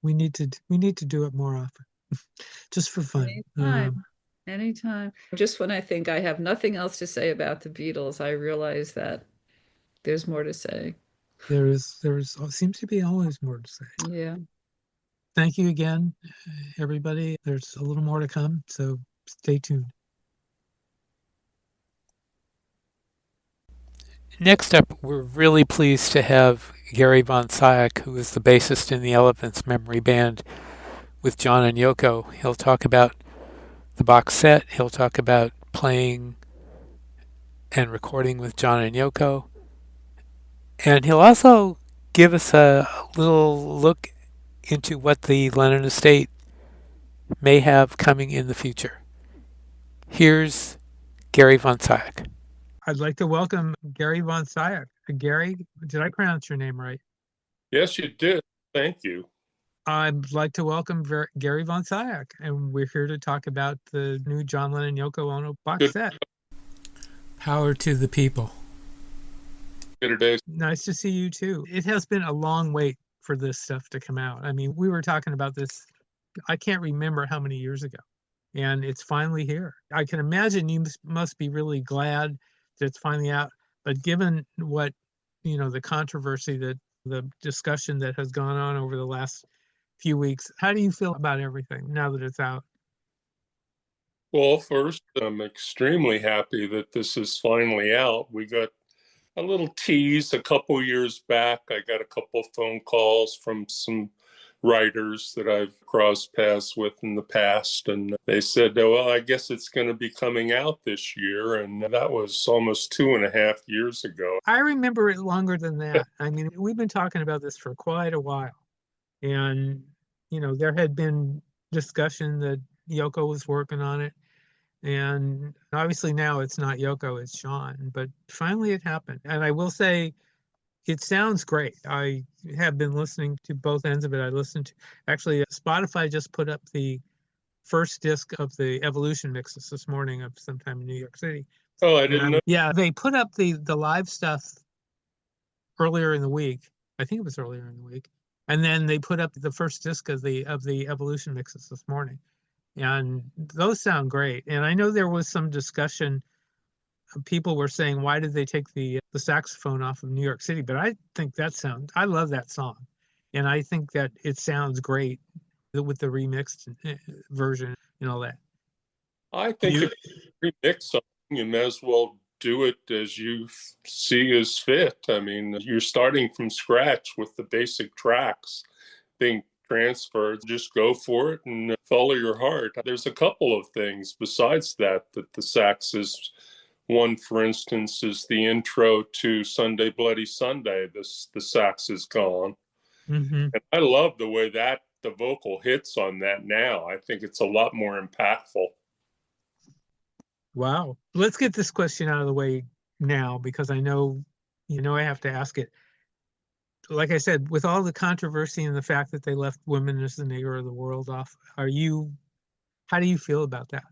Speaker 6: we need to do it more often, just for fun.
Speaker 7: Anytime. Anytime. Just when I think I have nothing else to say about the Beatles, I realize that there's more to say.
Speaker 6: There seems to be always more to say.
Speaker 7: Yeah.
Speaker 6: Thank you again, everybody. There's a little more to come, so stay tuned.
Speaker 5: Next up, we're really pleased to have Gary Von Scyoc, who is the bassist in the Elephants Memory Band with John and Yoko. He'll talk about the box set. He'll talk about playing and recording with John and Yoko. And he'll also give us a little look into what the Lennon estate may have coming in the future. Here's Gary Von Scyoc.
Speaker 6: I'd like to welcome Gary Von Scyoc. Gary, did I pronounce your name right?
Speaker 3: Yes, you did. Thank you.
Speaker 6: I'd like to welcome Gary Von Scyoc, and we're here to talk about the new John Lennon Yoko Ono box set. Power to the people.
Speaker 3: Good days.
Speaker 6: Nice to see you too. It has been a long wait for this stuff to come out. I mean, we were talking about this, I can't remember how many years ago, and it's finally here. I can imagine you must be really glad it's finally out. But given what, the controversy, that the discussion that has gone on over the last few weeks, how do you feel about everything now that it's out?
Speaker 3: Well, first, I'm extremely happy that this is finally out. We got a little tease a couple years back. I got a couple phone calls from some writers that I've crossed paths with in the past, and they said, "Oh, well, I guess it's going to be coming out this year," and that was almost 2.5 years ago.
Speaker 6: I remember it longer than that. I mean, we've been talking about this for quite a while. And, there had been discussion that Yoko was working on it. And obviously now it's not Yoko, it's Sean. But finally it happened. And I will say it sounds great. I have been listening to both ends of it. I listened to, actually, Spotify just put up the first disc of the Evolution mixes this morning of sometime in New York City.
Speaker 3: Oh, I didn't know.
Speaker 6: Yeah, they put up the live stuff earlier in the week. I think it was earlier in the week. And then they put up the first disc of the Evolution mixes this morning. And those sound great. And I know there was some discussion. People were saying, why did they take the saxophone off of New York City? But I think I love that song. And I think that it sounds great with the remixed version and all that.
Speaker 3: I think if you remix something, you may as well do it as you see as fit. I mean, you're starting from scratch with the basic tracks being transferred. Just go for it and follow your heart. There's a couple of things besides that the sax is. One, for instance, is the intro to Sunday Bloody Sunday. The sax is gone.
Speaker 6: Mm-hmm.
Speaker 3: And I love the way that the vocal hits on that now. I think it's a lot more impactful.
Speaker 6: Wow. Let's get this question out of the way now, because I know, I have to ask it. Like I said, with all the controversy and the fact that they left Women as the Nigger of the World off, how do you feel about that?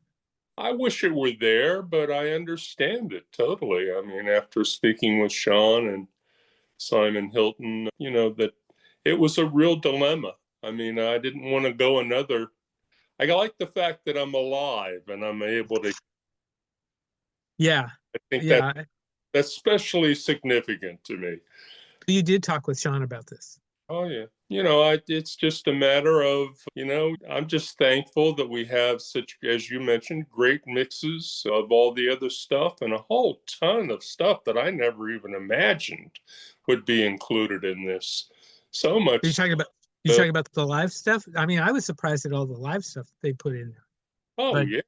Speaker 3: I wish it were there, but I understand it totally. I mean, after speaking with Sean and Simon Hilton, that it was a real dilemma. I mean, I didn't want to go another. I like the fact that I'm alive and I'm able to.
Speaker 6: Yeah.
Speaker 3: I think
Speaker 6: Yeah.
Speaker 3: that's especially significant to me.
Speaker 6: You did talk with Sean about this.
Speaker 3: Oh, yeah. It's just a matter of, I'm just thankful that we have such, as you mentioned, great mixes of all the other stuff and a whole ton of stuff that I never even imagined would be included in this. So much.
Speaker 6: You're talking about the live stuff? I mean, I was surprised at all the live stuff they put in there.
Speaker 3: Oh, yeah.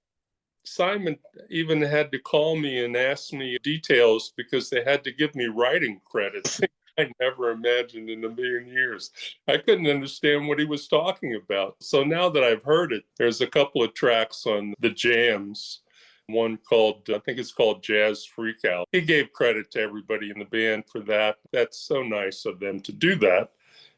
Speaker 3: Simon even had to call me and ask me details because they had to give me writing credit. I never imagined in a million years. I couldn't understand what he was talking about. So now that I've heard it, there's a couple of tracks on the jams. One called, I think it's called Jazz Freakout. He gave credit to everybody in the band for that. That's so nice of them to do that.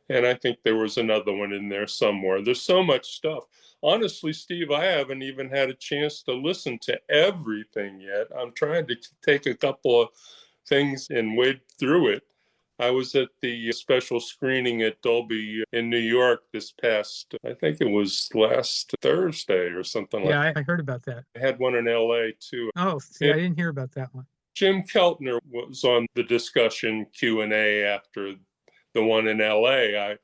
Speaker 3: And I think there was another one in there somewhere. There's so much stuff. Honestly, Steve, I haven't even had a chance to listen to everything yet. I'm trying to take a couple of things and wade through it. I was at the special screening at Dolby in New York this past, I think it was last Thursday or something like that.
Speaker 6: Yeah, I heard about that.
Speaker 3: I had one in LA too.
Speaker 6: Oh, see, I didn't hear about that one.
Speaker 3: Jim Keltner was on the discussion Q&A after the one in LA.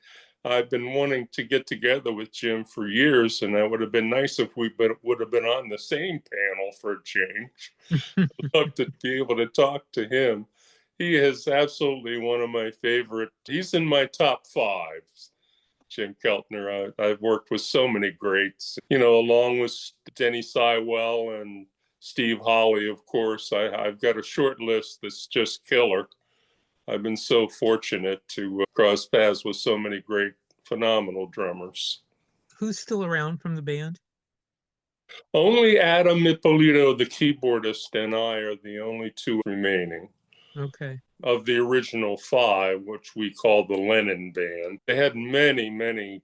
Speaker 3: I've been wanting to get together with Jim for years, and that would have been nice if we would have been on the same panel for a change. I'd love to be able to talk to him. He is absolutely one of my favorite. He's in my top 5, Jim Keltner. I've worked with so many greats, along with Denny Sywell and Steve Holley, of course. I've got a short list that's just killer. I've been so fortunate to cross paths with so many great, phenomenal drummers.
Speaker 6: Who's still around from the band?
Speaker 3: Only Adam Ippolito, the keyboardist, and I are the only 2 remaining.
Speaker 6: Okay.
Speaker 3: Of the original 5, which we call the Lennon Band. They had many, many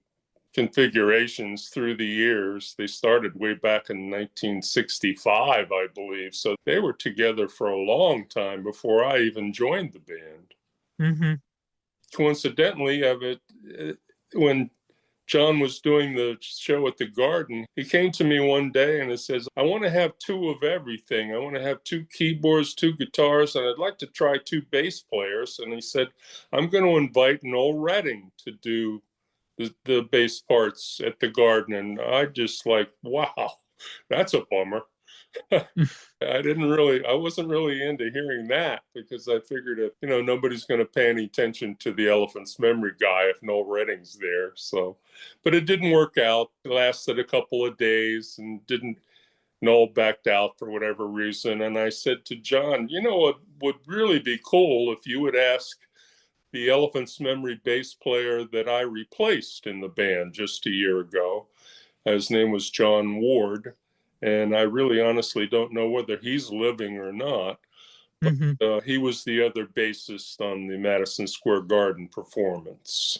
Speaker 3: configurations through the years. They started way back in 1965, I believe. So they were together for a long time before I even joined the band.
Speaker 6: Mm-hmm.
Speaker 3: Coincidentally, when John was doing the show at the Garden. He came to me one day and he says, I want to have two of everything. I want to have two keyboards, two guitars, and I'd like to try two bass players. And he said, I'm going to invite Noel Redding to do the bass parts at the Garden. And I just like, wow, that's a bummer. I wasn't really into hearing that because I figured if, nobody's going to pay any attention to the Elephant's Memory guy if Noel Redding's there. So, but it didn't work out. It lasted a couple of days and Noel backed out for whatever reason. And I said to John, what would really be cool if you would ask the Elephant's Memory bass player that I replaced in the band just a year ago. His name was John Ward. And I really honestly don't know whether he's living or not. But he was the other bassist on the Madison Square Garden performance.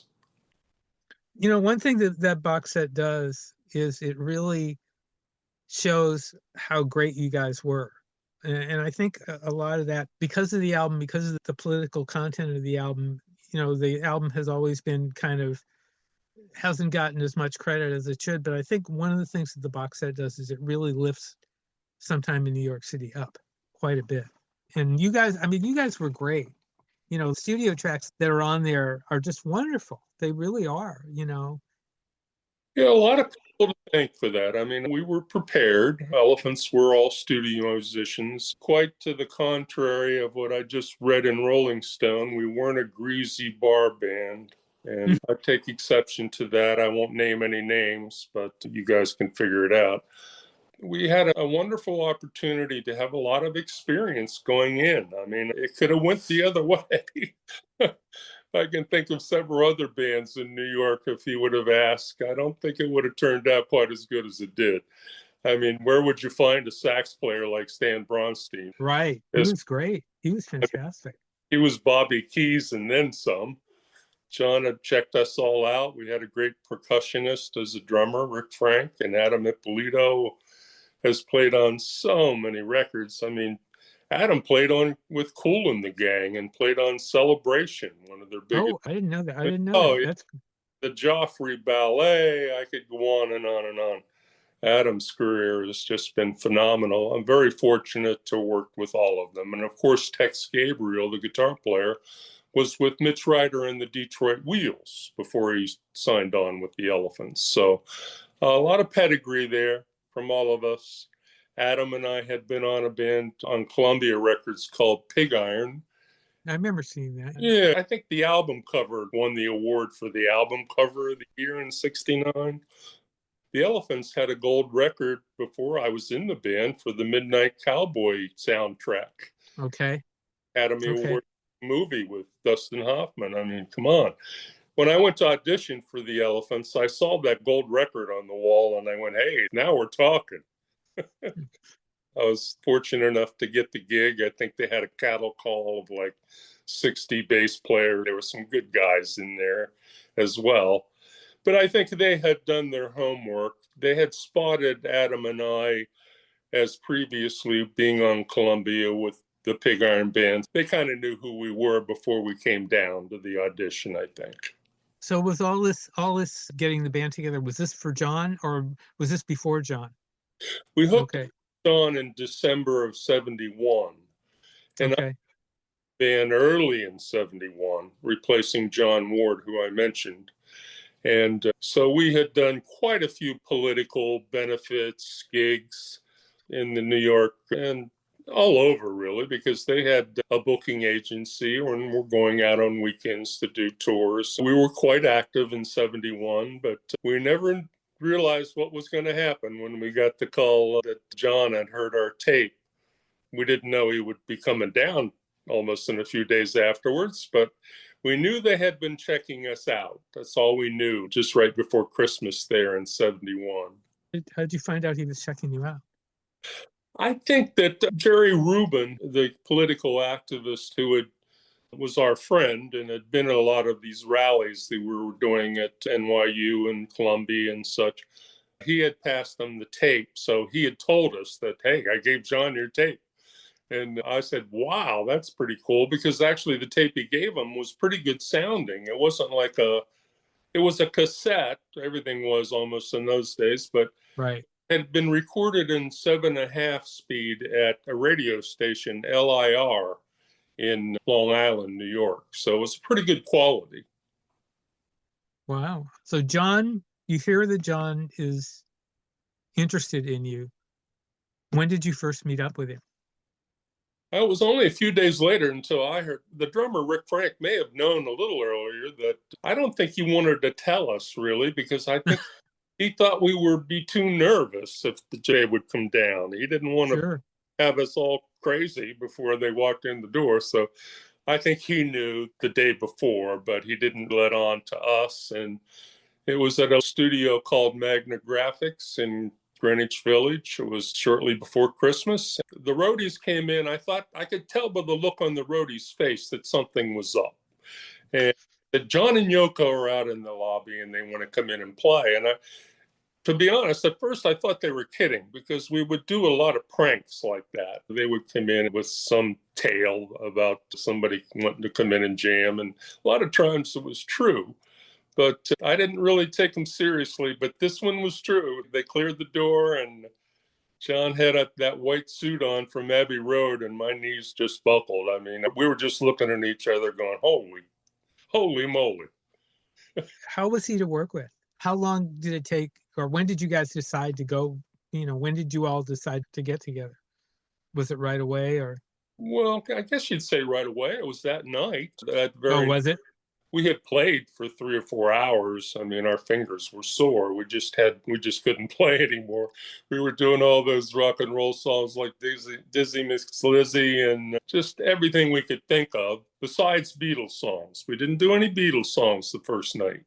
Speaker 6: One thing that box set does is it really shows how great you guys were. And I think a lot of that, because of the album, because of the political content of the album, the album has always been hasn't gotten as much credit as it should. But I think one of the things that the box set does is it really lifts Sometime in New York City up quite a bit. And you guys were great. Studio tracks that are on there are just wonderful. They really are,
Speaker 3: Yeah, a lot of people to thank for that. We were prepared. Elephants were all studio musicians. Quite to the contrary of what I just read in Rolling Stone, we weren't a greasy bar band. And I take exception to that. I won't name any names, but you guys can figure it out. We had a wonderful opportunity to have a lot of experience going in. It could have went the other way. I can think of several other bands in New York if he would have asked. I don't think it would have turned out quite as good as it did. Where would you find a sax player like Stan Bronstein?
Speaker 6: Right. He was great. He was fantastic. He
Speaker 3: was Bobby Keys and then some. John had checked us all out. We had a great percussionist as a drummer, Rick Frank, and Adam Ippolito has played on so many records. Adam played on with Kool and the Gang and played on Celebration, one of their biggest.
Speaker 6: Oh, I didn't know that. I didn't know that. That's
Speaker 3: the Joffrey Ballet. I could go on and on and on. Adam's career has just been phenomenal. I'm very fortunate to work with all of them. And of course, Tex Gabriel, the guitar player, was with Mitch Ryder and the Detroit Wheels before he signed on with the Elephants. So a lot of pedigree there from all of us. Adam and I had been on a band on Columbia Records called Pig Iron.
Speaker 6: I remember seeing that.
Speaker 3: Yeah, I think the album cover won the award for the album cover of the year in '69. The Elephants had a gold record before I was in the band for the Midnight Cowboy soundtrack.
Speaker 6: Okay.
Speaker 3: Academy Award movie with Dustin Hoffman. Come on. When I went to audition for the Elephants, I saw that gold record on the wall and I went, hey, now we're talking. I was fortunate enough to get the gig. I think they had a cattle call of like 60 bass players. There were some good guys in there as well. But I think they had done their homework. They had spotted Adam and I as previously being on Columbia with the Pig Iron Band. They kind of knew who we were before we came down to the audition, I think.
Speaker 6: So was all this getting the band together, was this for John or was this before John?
Speaker 3: We hooked on in December of '71. And I band early in '71, replacing John Ward, who I mentioned. And so we had done quite a few political benefits, gigs in the New York and all over, really, because they had a booking agency and were going out on weekends to do tours. We were quite active in '71, but we never realized what was going to happen when we got the call that John had heard our tape. We didn't know he would be coming down almost in a few days afterwards, but we knew they had been checking us out. That's all we knew, just right before Christmas there in '71.
Speaker 6: How did you find out he was checking you out?
Speaker 3: I think that Jerry Rubin, the political activist who was our friend and had been at a lot of these rallies that we were doing at NYU and Columbia and such, he had passed them the tape. So he had told us that, hey, I gave John your tape. And I said, wow, that's pretty cool, because actually the tape he gave him was pretty good sounding. It wasn't like a It was a cassette. Everything was almost in those days, but
Speaker 6: Right.
Speaker 3: it had been recorded in 7.5 speed at a radio station, LIR, in Long Island, New York. So it was pretty good quality.
Speaker 6: Wow. So John, you hear that John is interested in you. When did you first meet up with him?
Speaker 3: It was only a few days later until I heard the drummer, Rick Frank, may have known a little earlier that I don't think he wanted to tell us really, because I think he thought we would be too nervous if the J would come down. He didn't want to
Speaker 6: Sure.
Speaker 3: have us all crazy before they walked in the door. So I think he knew the day before, but he didn't let on to us. And it was at a studio called Magna Graphics in Greenwich Village. It was shortly before Christmas. The roadies came in. I thought I could tell by the look on the roadie's face that something was up. And that John and Yoko are out in the lobby and they want to come in and play. And to be honest, at first I thought they were kidding, because we would do a lot of pranks like that. They would come in with some tale about somebody wanting to come in and jam. And a lot of times it was true. But I didn't really take them seriously. But this one was true. They cleared the door, and John had that white suit on from Abbey Road, and my knees just buckled. I mean, we were just looking at each other going, holy moly.
Speaker 6: How was he to work with? How long did it take, or when did you guys decide to go? When did you all decide to get together? Was it right away, or?
Speaker 3: Well, I guess you'd say right away. It was that night.
Speaker 6: Oh, was it?
Speaker 3: We had played for 3 or 4 hours. I mean, our fingers were sore. We just couldn't play anymore. We were doing all those rock and roll songs like Dizzy Miss Lizzy and just everything we could think of besides Beatles songs. We didn't do any Beatles songs the first night.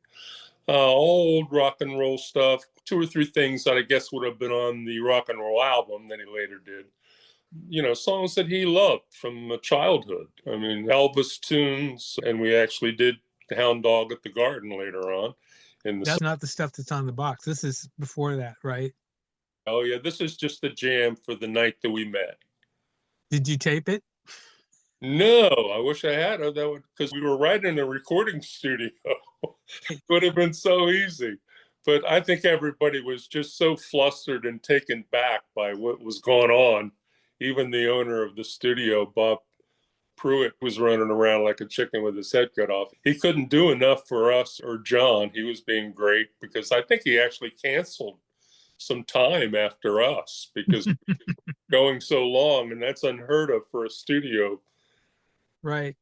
Speaker 3: Old rock and roll stuff, 2 or 3 things that I guess would have been on the rock and roll album that he later did. Songs that he loved from childhood. I mean, Elvis tunes, and we actually did Hound Dog at the Garden later on.
Speaker 6: That's not the stuff that's on the box. This is before that, right?
Speaker 3: Oh yeah, this is just the jam for the night that we met.
Speaker 6: Did you tape it?
Speaker 3: No, I wish I had. Because we were right in a recording studio. It would have been so easy. But I think everybody was just so flustered and taken back by what was going on. Even the owner of the studio, Bob Pruitt, was running around like a chicken with his head cut off. He couldn't do enough for us or John. He was being great, because I think he actually canceled some time after us because going so long, and that's unheard of for a studio.
Speaker 6: Right.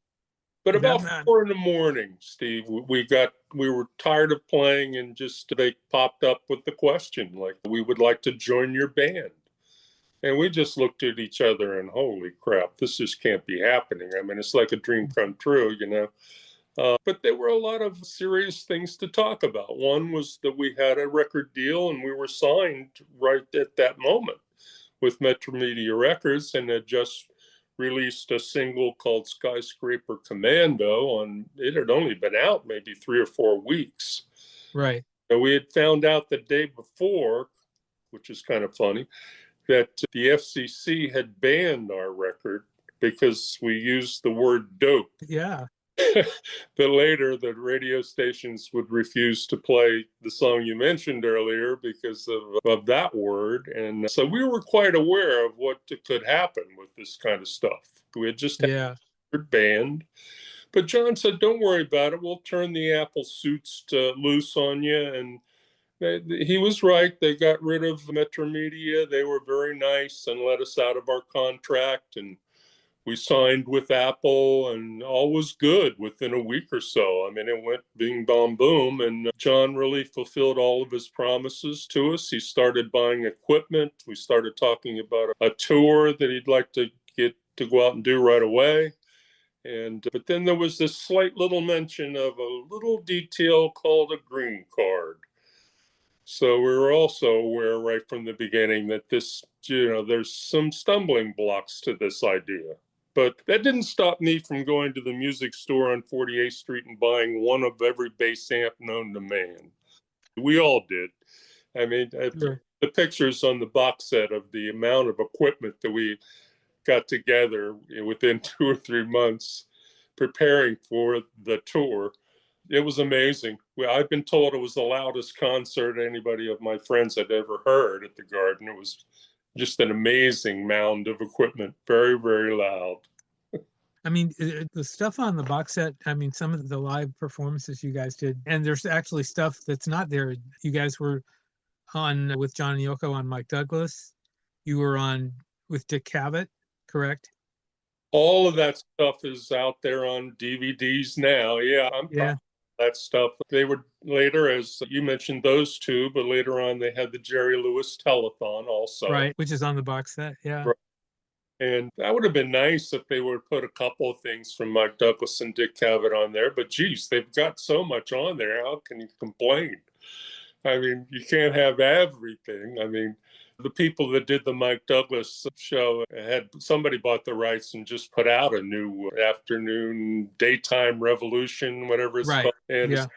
Speaker 3: But about 4 a.m, Steve, we were tired of playing, and just they popped up with the question, like, we would like to join your band. And we just looked at each other and, holy crap, this just can't be happening. I mean, it's like a dream come true, But there were a lot of serious things to talk about. One was that we had a record deal, and we were signed right at that moment with Metro Media Records, and had just released a single called Skyscraper Commando, and it had only been out maybe 3 or 4 weeks.
Speaker 6: Right.
Speaker 3: And we had found out the day before, which is kind of funny, that the FCC had banned our record because we used the word dope.
Speaker 6: Yeah.
Speaker 3: But later, the radio stations would refuse to play the song you mentioned earlier because of that word. And so we were quite aware of what could happen with this kind of stuff. We had just had it banned. But John said, don't worry about it. We'll turn the Apple suits loose on you. And he was right. They got rid of Metro Media. They were very nice and let us out of our contract. And we signed with Apple, and all was good within a week or so. I mean, it went bing, bong, boom. And John really fulfilled all of his promises to us. He started buying equipment. We started talking about a tour that he'd like to get to go out and do right away. But then there was this slight little mention of a little detail called a green card. So we were also aware right from the beginning that this, there's some stumbling blocks to this idea. But that didn't stop me from going to the music store on 48th Street and buying one of every bass amp known to man. We all did. I mean, the pictures on the box set of the amount of equipment that we got together within 2 or 3 months preparing for the tour It was amazing. I've been told it was the loudest concert anybody of my friends had ever heard at the Garden. It was just an amazing mound of equipment, very, very loud.
Speaker 6: I mean, the stuff on the box set, I mean, some of the live performances you guys did, and there's actually stuff that's not there. You guys were on with John and Yoko on Mike Douglas. You were on with Dick Cavett, correct?
Speaker 3: All of that stuff is out there on DVDs now. Yeah, I'm proud of that stuff. They were later, as you mentioned, those two, but later on they had the Jerry Lewis telethon also.
Speaker 6: Right, which is on the box set. Yeah.
Speaker 3: Right. And that would have been nice if they would put a couple of things from Mike Douglas and Dick Cavett on there. But geez, they've got so much on there. How can you complain? I mean, you can't have everything. I mean, the people that did the Mike Douglas show had somebody bought the rights and just put out a new afternoon daytime revolution, whatever it's called. And I'm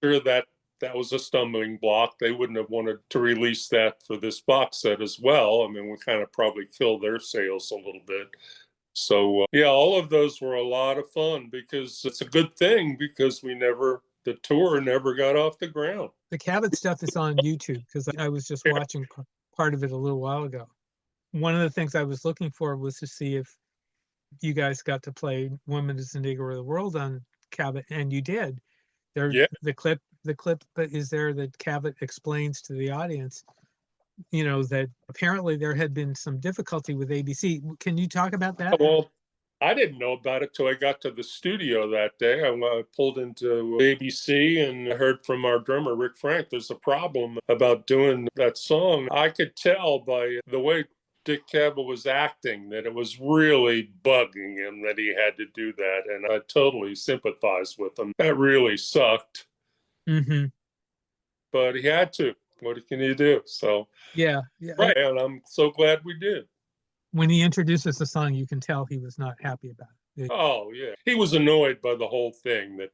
Speaker 3: sure that was a stumbling block. They wouldn't have wanted to release that for this box set as well. I mean, we kind of probably killed their sales a little bit. So, yeah, all of those were a lot of fun because it's a good thing because the tour never got off the ground.
Speaker 6: The Cavett stuff is on YouTube because I was just watching part of it a little while ago. One of the things I was looking for was to see if you guys got to play Woman is the Negro of the World on Cavett, and you did. The clip that is there that Cavett explains to the audience, that apparently there had been some difficulty with ABC. Can you talk about that?
Speaker 3: Well, I didn't know about it till I got to the studio that day. I pulled into ABC and heard from our drummer, Rick Frank, there's a problem about doing that song. I could tell by the way Dick Cavett was acting that it was really bugging him that he had to do that. And I totally sympathized with him. That really sucked.
Speaker 6: Mm-hmm.
Speaker 3: But he had to. What can you do? So,
Speaker 6: yeah.
Speaker 3: Right. And I'm so glad we did.
Speaker 6: When he introduces the song, you can tell he was not happy about it.
Speaker 3: Oh, yeah. He was annoyed by the whole thing, that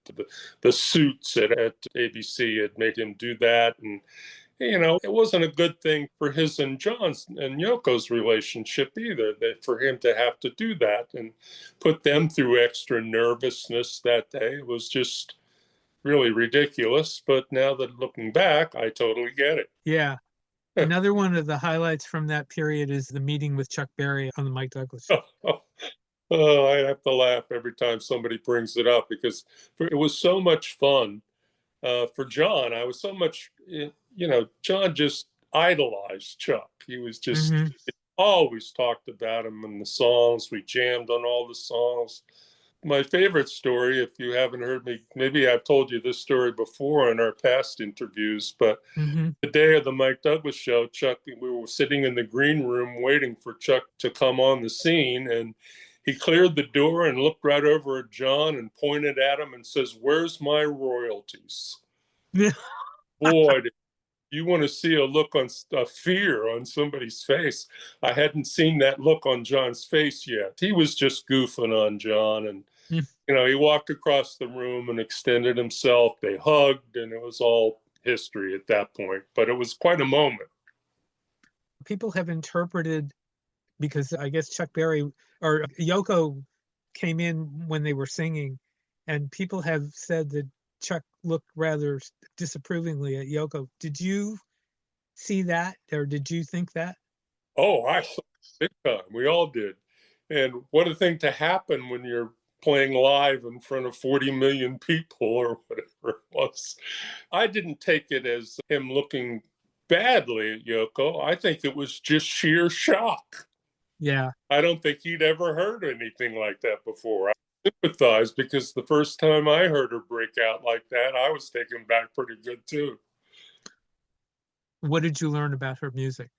Speaker 3: the suits at ABC had made him do that. And, it wasn't a good thing for his and John's and Yoko's relationship either, that for him to have to do that and put them through extra nervousness that day. It was just really ridiculous. But now that looking back, I totally get it.
Speaker 6: Yeah. Another one of the highlights from that period is the meeting with Chuck Berry on the Mike Douglas show.
Speaker 3: Oh, I have to laugh every time somebody brings it up because it was so much fun for John. I was so much, John just idolized Chuck. He was just always talked about him in the songs. We jammed on all the songs. My favorite story, if you haven't heard me, maybe I've told you this story before in our past interviews, but the day of the Mike Douglas show, Chuck, we were sitting in the green room waiting for Chuck to come on the scene, and he cleared the door and looked right over at John and pointed at him and says, "Where's my royalties?" Boy, you want to see a look of fear on somebody's face. I hadn't seen that look on John's face yet. He was just goofing on John, and he walked across the room and extended himself. They hugged, and it was all history at that point. But it was quite a moment.
Speaker 6: People have interpreted, because I guess Chuck Berry or Yoko came in when they were singing, and people have said that Chuck looked rather disapprovingly at Yoko. Did you see that, or did you think that?
Speaker 3: Oh, I saw it big time. We all did. And what a thing to happen when you're playing live in front of 40 million people or whatever it was. I didn't take it as him looking badly at Yoko. I think it was just sheer shock.
Speaker 6: Yeah.
Speaker 3: I don't think he'd ever heard anything like that before. I sympathize because the first time I heard her break out like that, I was taken back pretty good too.
Speaker 6: What did you learn about her music?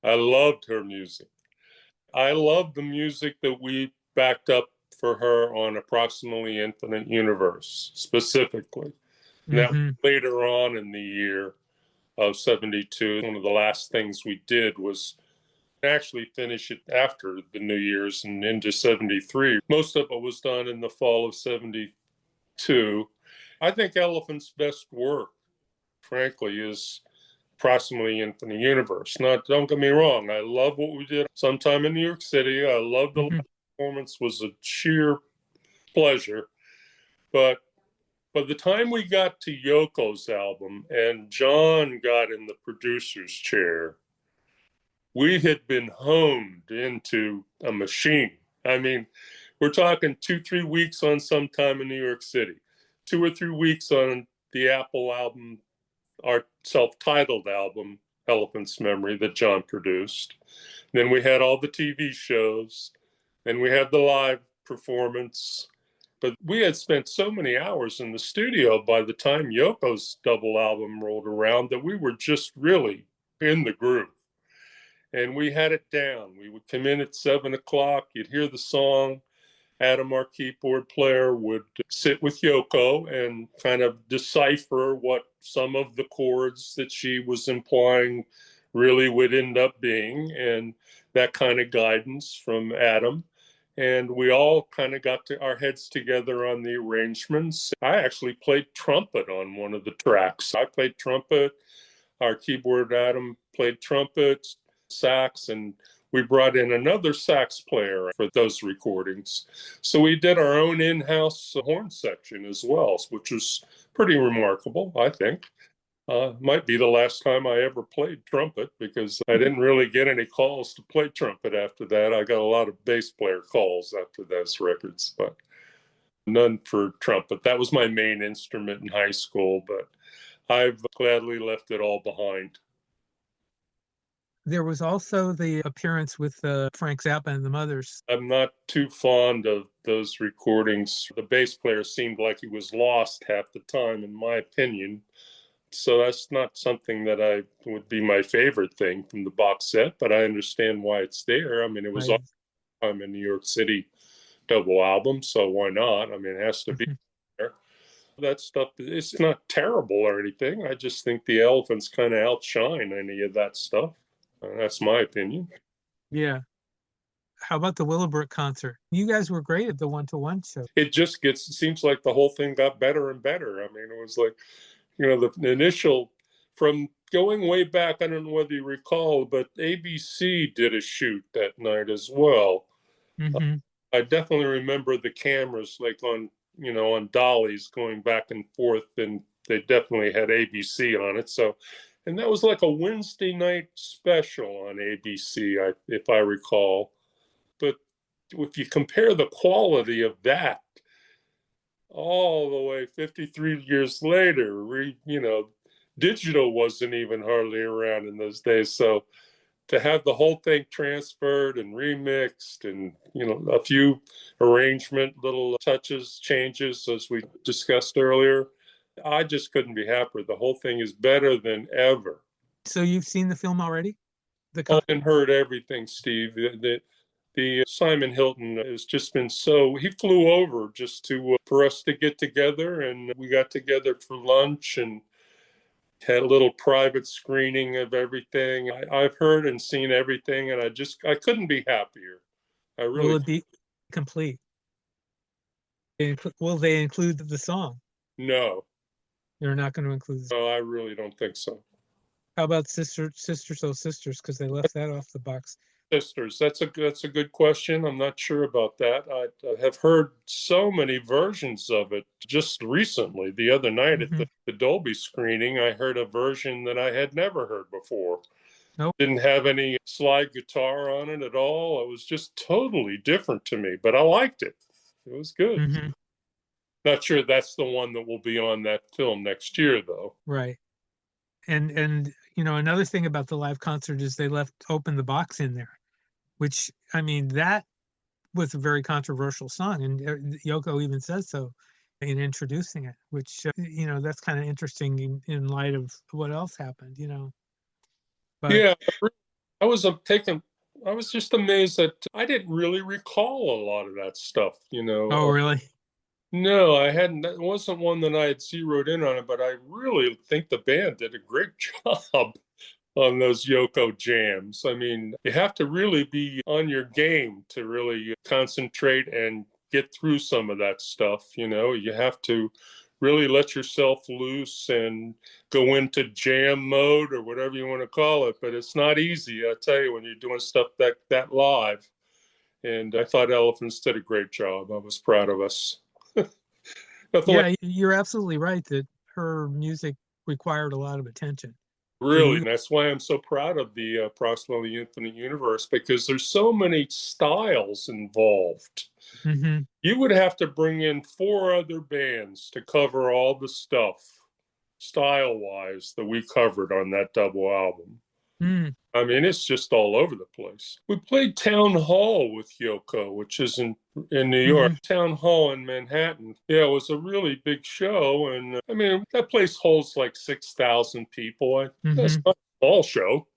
Speaker 3: I loved her music. I loved the music that we backed up for her on Approximately Infinite Universe, specifically. Now, later on in the year of 72, one of the last things we did was actually finish it after the New Year's and into 73. Most of it was done in the fall of 72. I think Elephant's best work, frankly, is Approximately Infinite Universe. Don't get me wrong, I love what we did sometime in New York City. I love the performance, was a sheer pleasure. But By the time we got to Yoko's album and John got in the producer's chair, we had been honed into a machine. I mean, we're talking 2-3 weeks on Sometime in New York City, 2 or 3 weeks on the Apple album, our self-titled album, Elephant's Memory, that John produced. Then we had all the TV shows, and we had the live performance. But we had spent so many hours in the studio by the time Yoko's double album rolled around that we were just really in the groove. And we had it down. We would come in at 7 o'clock, you'd hear the song. Adam, our keyboard player, would sit with Yoko and kind of decipher what some of the chords that she was implying really would end up being, and that kind of guidance from Adam. And we all kind of got our heads together on the arrangements. I actually played trumpet on one of the tracks. I played trumpet. Our keyboard Adam played trumpet, sax, and we brought in another sax player for those recordings. So we did our own in-house horn section as well, which was pretty remarkable, I think. Might be the last time I ever played trumpet, because I didn't really get any calls to play trumpet after that. I got a lot of bass player calls after those records, but none for trumpet. That was my main instrument in high school, but I've gladly left it all behind.
Speaker 6: There was also the appearance with Frank Zappa and the Mothers.
Speaker 3: I'm not too fond of those recordings. The bass player seemed like he was lost half the time, in my opinion. So that's not something that would be my favorite thing from the box set, but I understand why it's there. I mean, it was all the time in New York City double album, so why not? I mean, it has to be there. That stuff, it's not terrible or anything. I just think the Elephants kind of outshine any of that stuff. That's my opinion.
Speaker 6: Yeah. How about the Willowbrook concert? You guys were great at the one-to-one show.
Speaker 3: It seems like the whole thing got better and better. I mean, it was like, the initial, from going way back, I don't know whether you recall, but ABC did a shoot that night as well.
Speaker 6: Mm-hmm.
Speaker 3: I definitely remember the cameras like on dollies going back and forth, and they definitely had ABC on it. So, and that was like a Wednesday night special on ABC, if I recall. But if you compare the quality of that all the way 53 years later, digital wasn't even hardly around in those days. So to have the whole thing transferred and remixed and, a few arrangement, little touches, changes, as we discussed earlier, I just couldn't be happier. The whole thing is better than ever.
Speaker 6: So you've seen the film already?
Speaker 3: And heard everything, Steve. The Simon Hilton has just been he flew over just for us to get together, and we got together for lunch and had a little private screening of everything. I've heard and seen everything, and I couldn't be happier.
Speaker 6: Will it be complete? Will they include the song?
Speaker 3: No.
Speaker 6: They're not going to include
Speaker 3: No, I really don't think so.
Speaker 6: How about Sisters, Oh Sisters? Because they left that off the box.
Speaker 3: Sisters, that's a good question. I'm not sure about that. I have heard so many versions of it just recently. The other night at the Dolby screening, I heard a version that I had never heard before.
Speaker 6: Nope.
Speaker 3: Didn't have any slide guitar on it at all. It was just totally different to me, but I liked it. It was good.
Speaker 6: Mm-hmm.
Speaker 3: Not sure that's the one that will be on that film next year, though.
Speaker 6: Right. And another thing about the live concert is they left Open the Box in there, which, I mean, that was a very controversial song, and Yoko even says so in introducing it, which, that's kind of interesting in light of what else happened, But,
Speaker 3: yeah, I was just amazed that I didn't really recall a lot of that stuff,
Speaker 6: Oh, really?
Speaker 3: No, I hadn't. That wasn't one that I had zeroed in on it, but I really think the band did a great job on those Yoko jams. I mean, you have to really be on your game to really concentrate and get through some of that stuff. You have to really let yourself loose and go into jam mode or whatever you want to call it. But it's not easy, I tell you, when you're doing stuff that live. And I thought Elephants did a great job. I was proud of us. Nothing like
Speaker 6: Yeah, you're absolutely right that her music required a lot of attention.
Speaker 3: really. And that's why I'm so proud of the Approximately Infinite Universe, because there's so many styles involved.
Speaker 6: Hmm.
Speaker 3: You would have to bring in 4 other bands to cover all the stuff, style wise, that we covered on that double album.
Speaker 6: Mm.
Speaker 3: I mean, it's just all over the place. We played Town Hall with Yoko, which is in New York. Town Hall in Manhattan. Yeah, it was a really big show. And I mean, that place holds like 6,000 people. That's not a small show.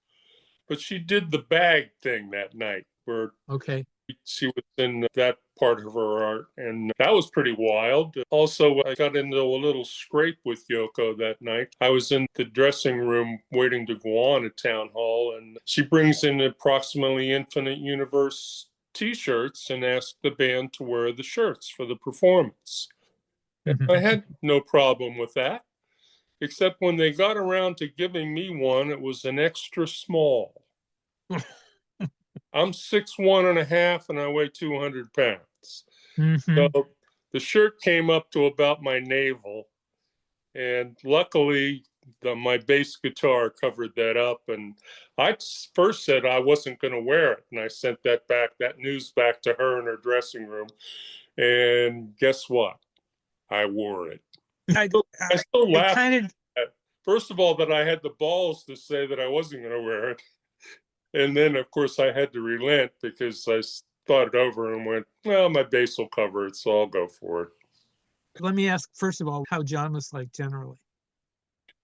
Speaker 3: But she did the bag thing that night where
Speaker 6: Okay.
Speaker 3: she was in that part of her art, and that was pretty wild. Also, I got into a little scrape with Yoko that night. I was in the dressing room waiting to go on at Town Hall, and she brings in Approximately Infinite Universe t-shirts and asked the band to wear the shirts for the performance. And I had no problem with that, except when they got around to giving me one, it was an extra small. I'm 6'1.5" and I weigh 200 pounds. So the shirt came up to about my navel. And luckily, my bass guitar covered that up. And I first said I wasn't going to wear it. And I sent that news back to her in her dressing room. And guess what? I wore it. I still laugh. First of all, that I had the balls to say that I wasn't going to wear it. And then, of course, I had to relent because I thought it over and went, well, my bass will cover it, so I'll go for it.
Speaker 6: Let me ask, first of all, how John was like generally.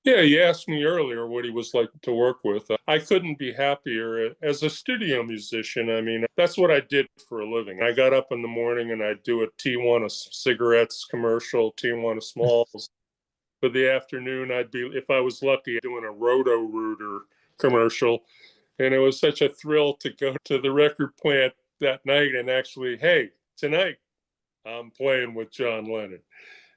Speaker 3: Yeah, you asked me earlier what he was like to work with. I couldn't be happier as a studio musician. I mean, that's what I did for a living. I got up in the morning and I'd do a T1 of cigarettes commercial, T1 of smalls. For the afternoon, I'd be, if I was lucky, doing a Roto-Rooter commercial. And it was such a thrill to go to the record plant that night and actually, hey, tonight I'm playing with John Lennon.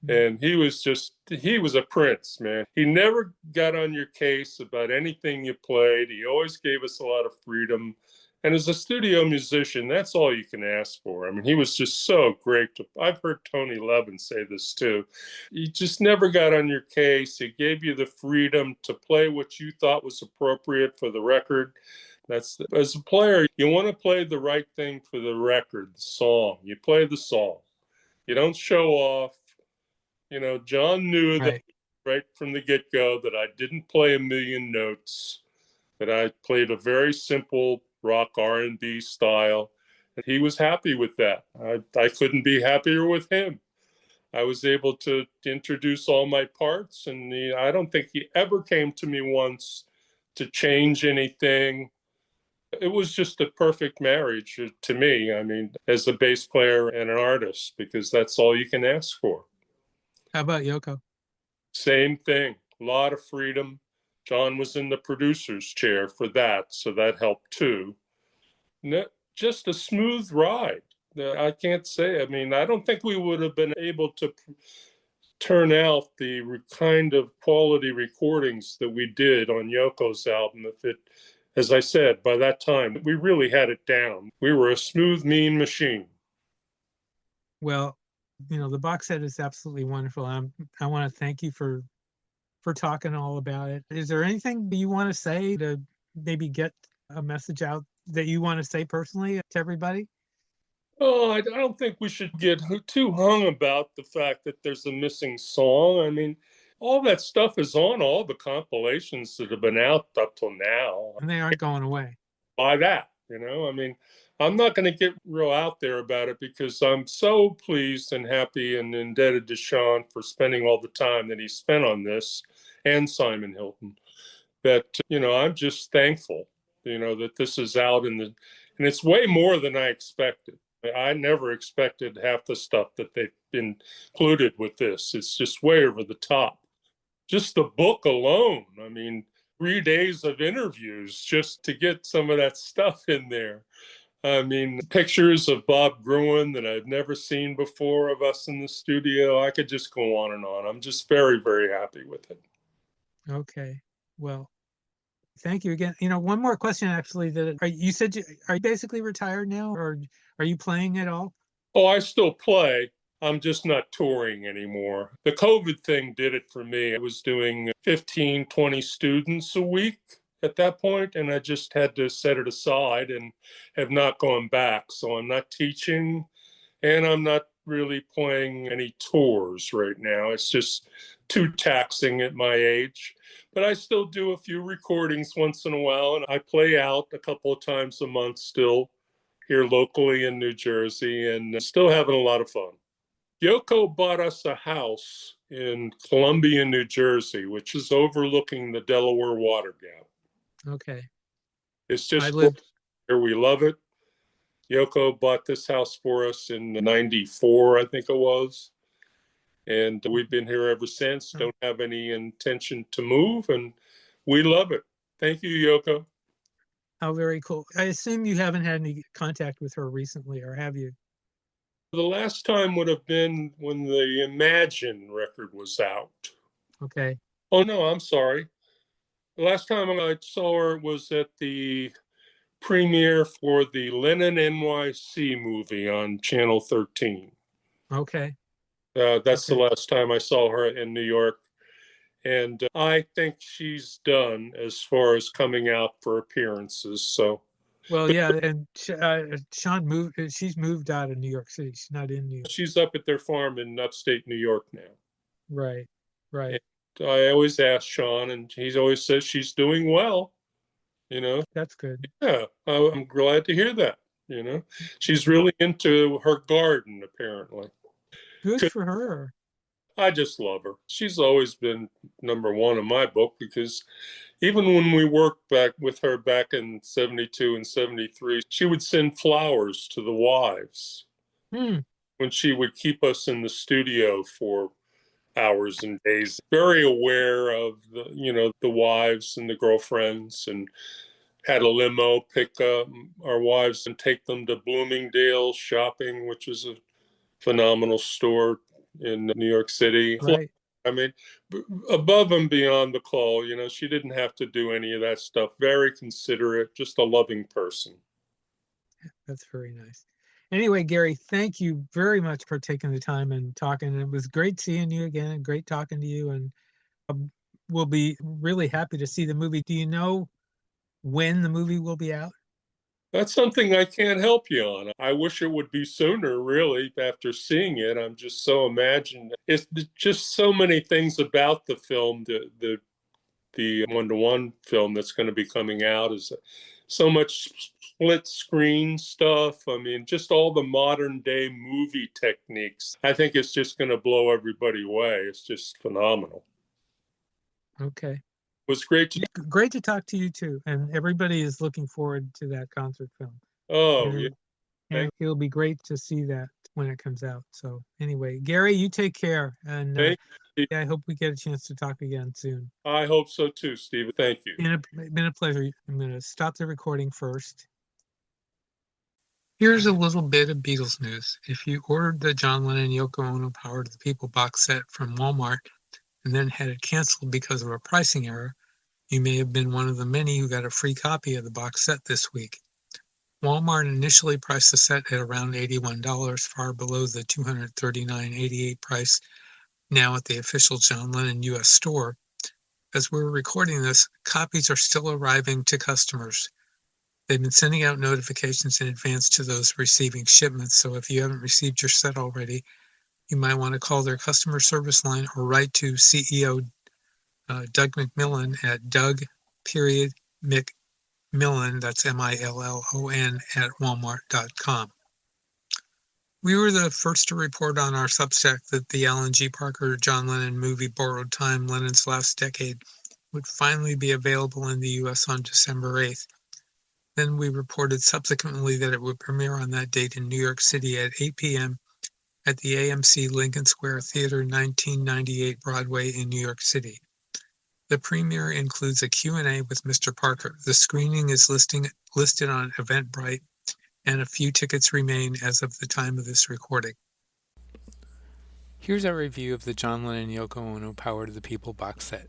Speaker 3: And he was a prince, man. He never got on your case about anything you played. He always gave us a lot of freedom. And as a studio musician, that's all you can ask for. I mean, he was just so great. I've heard Tony Levin say this too. He just never got on your case. He gave you the freedom to play what you thought was appropriate for the record. As a player, you want to play the right thing for the record, the song. You play the song. You don't show off. You know, John knew that right from the get-go that I didn't play a million notes, that I played a very simple rock R&B style. And he was happy with that. I couldn't be happier with him. I was able to introduce all my parts, and I don't think he ever came to me once to change anything. It was just a perfect marriage to me. I mean, as a bass player and an artist, because that's all you can ask for.
Speaker 6: How about Yoko?
Speaker 3: Same thing, a lot of freedom. John was in the producer's chair for that, so that helped too. Just a smooth ride. I can't say. I mean, I don't think we would have been able to turn out the kind of quality recordings that we did on Yoko's album if it, as I said, by that time, we really had it down. We were a smooth, mean machine.
Speaker 6: Well, the box set is absolutely wonderful. I want to thank you for talking all about it. Is there anything you want to say to maybe get a message out that you want to say personally to everybody?
Speaker 3: Oh, I don't think we should get too hung about the fact that there's a missing song. I mean, all that stuff is on all the compilations that have been out up till now.
Speaker 6: And they aren't going away.
Speaker 3: By that, I mean, I'm not going to get real out there about it because I'm so pleased and happy and indebted to Sean for spending all the time that he spent on this, and Simon Hilton, that, I'm just thankful, that this is out and it's way more than I expected. I never expected half the stuff that they've included with this. It's just way over the top. Just the book alone, I mean, 3 days of interviews just to get some of that stuff in there. I mean, pictures of Bob Gruen that I've never seen before of us in the studio. I could just go on and on. I'm just very, very happy with it.
Speaker 6: Okay. Well, thank you again. One more question, actually. You said are you basically retired now, or are you playing at all?
Speaker 3: Oh, I still play. I'm just not touring anymore. The COVID thing did it for me. I was doing 15, 20 students a week at that point, and I just had to set it aside and have not gone back. So I'm not teaching, and I'm not really playing any tours right now. It's just too taxing at my age. But I still do a few recordings once in a while, and I play out a couple of times a month still here locally in New Jersey, and still having a lot of fun. Yoko bought us a house in Columbia, New Jersey, which is overlooking the Delaware Water Gap.
Speaker 6: Okay.
Speaker 3: It's
Speaker 6: I
Speaker 3: just
Speaker 6: lived.
Speaker 3: here. We love it. Yoko bought this house for us in '94, I think it was. And we've been here ever since. Don't have any intention to move, and we love it. Thank you, Yoko.
Speaker 6: How very cool. I assume you haven't had any contact with her recently, or have you?
Speaker 3: The last time would have been when the Imagine record was out.
Speaker 6: Okay.
Speaker 3: Oh, no, I'm sorry. The last time I saw her was at the premiere for the Lennon NYC movie on Channel 13.
Speaker 6: Okay.
Speaker 3: That's the
Speaker 6: Okay.
Speaker 3: last time I saw her in New York. And I think she's done as far as coming out for appearances. So,
Speaker 6: Well, yeah, and Sean moved. She's moved out of New York City. She's not in New York.
Speaker 3: she's up at their farm in upstate New York now.
Speaker 6: Right. Right.
Speaker 3: And I always ask Sean, and he always says she's doing well. You know,
Speaker 6: That's good.
Speaker 3: yeah, I'm glad to hear that. You know, she's really into her garden, apparently.
Speaker 6: Good for her.
Speaker 3: I just love her. She's always been number one in my book because even when we worked back with her back in 72 and 73, she would send flowers to the wives when she would keep us in the studio for hours and days. Very aware of the wives and the girlfriends, and had a limo pick up our wives and take them to Bloomingdale's shopping, which is a phenomenal store in New York City.
Speaker 6: Right.
Speaker 3: I mean, above and beyond the call, she didn't have to do any of that stuff. Very considerate, just a loving person.
Speaker 6: That's very nice. Anyway, Gary, thank you very much for taking the time and talking. It was great seeing you again and great talking to you. And we'll be really happy to see the movie. Do you know when the movie will be out?
Speaker 3: That's something I can't help you on. I wish it would be sooner, really, after seeing it. I'm just so imagined. It's just so many things about the film, the one-to-one film that's going to be coming out is so much split screen stuff. I mean, just all the modern day movie techniques. I think it's just going to blow everybody away. It's just phenomenal.
Speaker 6: Okay.
Speaker 3: It was great
Speaker 6: to talk to you too. And everybody is looking forward to that concert film.
Speaker 3: Oh,
Speaker 6: and,
Speaker 3: yeah.
Speaker 6: And it'll be great to see that when it comes out. So anyway, Gary, you take care. And yeah, I hope we get a chance to talk again soon.
Speaker 3: I hope so too, Steve. Thank you.
Speaker 6: Been a pleasure. I'm going to stop the recording first. Here's a little bit of Beatles news. If you ordered the John Lennon Yoko Ono Power to the People box set from Walmart and then had it canceled because of a pricing error, you may have been one of the many who got a free copy of the box set this week. Walmart initially priced the set at around $81, far below the $239.88 price now at the official John Lennon U.S. store. As we're recording this, copies are still arriving to customers. They've been sending out notifications in advance to those receiving shipments, so if you haven't received your set already, you might want to call their customer service line or write to CEO Doug McMillan at Doug.McMillan, that's MILLON, at Walmart.com. We were the first to report on our Substack that the Alan G. Parker John Lennon movie Borrowed Time, Lennon's Last Decade would finally be available in the U.S. on December 8th. Then we reported subsequently that it would premiere on that date in New York City at 8 p.m. at the AMC Lincoln Square Theater, 1998 Broadway in New York City. The premiere includes a Q&A with Mr. Parker. The screening is listed on Eventbrite, and a few tickets remain as of the time of this recording. Here's our review of the John Lennon Yoko Ono Power to the People box set.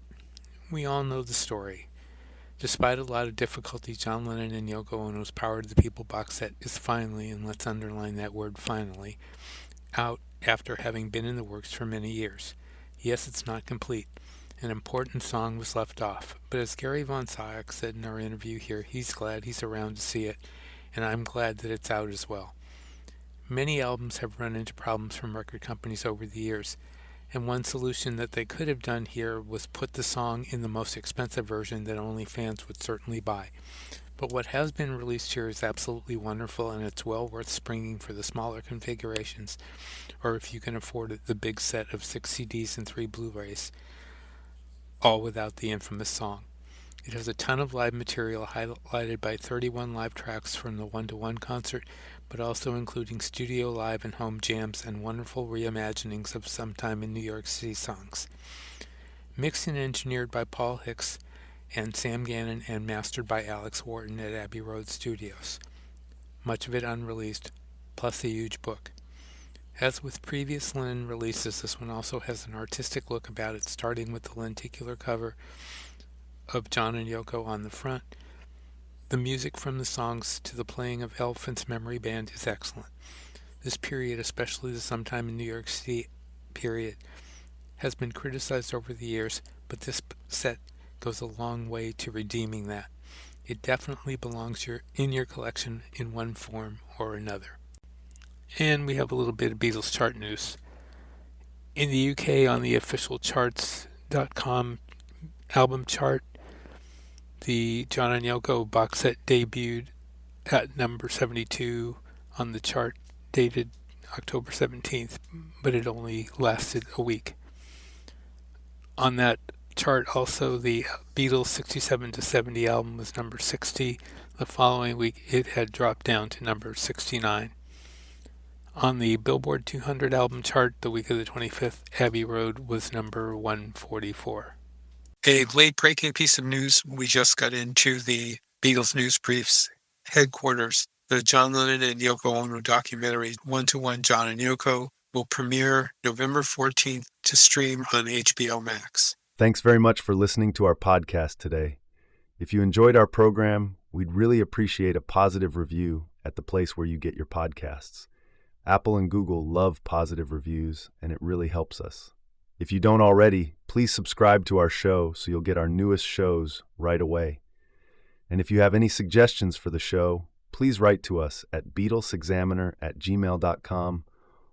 Speaker 6: We all know the story. Despite a lot of difficulty, John Lennon and Yoko Ono's Power to the People box set is finally, and let's underline that word finally, out
Speaker 5: after having been in the works for many years. Yes, it's not complete. An important song was left off, but as Gary Von Scyoc said in our interview here, he's glad he's around to see it, and I'm glad that it's out as well. Many albums have run into problems from record companies over the years, and one solution that they could have done here was put the song in the most expensive version that only fans would certainly buy. But what has been released here is absolutely wonderful, and it's well worth springing for the smaller configurations, or if you can afford it, the big set of 6 CDs and 3 Blu-rays, all without the infamous song. It has a ton of live material highlighted by 31 live tracks from the 1-to-1 concert, but also including studio live and home jams and wonderful reimaginings of Sometime in New York City songs. Mixed and engineered by Paul Hicks and Sam Gannon and mastered by Alex Wharton at Abbey Road Studios. Much of it unreleased, plus a huge book. As with previous Lennon releases, this one also has an artistic look about it, starting with the lenticular cover of John and Yoko on the front. The music from the songs to the playing of Elephant's Memory Band is excellent. This period, especially the Sometime in New York City period, has been criticized over the years, but this set goes a long way to redeeming that. It definitely belongs in your collection in one form or another. And we have a little bit of Beatles chart news. In the UK, on the official charts.com album chart, the John and Yoko box set debuted at number 72 on the chart, dated October 17th, but it only lasted a week. On that chart also, the Beatles 67 to 70 album was number 60. The following week it had dropped down to number 69. On the Billboard 200 album chart, the week of the 25th, Abbey Road was number 144.
Speaker 8: A late-breaking piece of news. We just got into the Beatles News Briefs headquarters. The John Lennon and Yoko Ono documentary, 1-to-1 John and Yoko, will premiere November 14th to stream on HBO Max.
Speaker 4: Thanks very much for listening to our podcast today. If you enjoyed our program, we'd really appreciate a positive review at the place where you get your podcasts. Apple and Google love positive reviews, and it really helps us. If you don't already, please subscribe to our show so you'll get our newest shows right away. And if you have any suggestions for the show, please write to us at BeatlesExaminer@gmail.com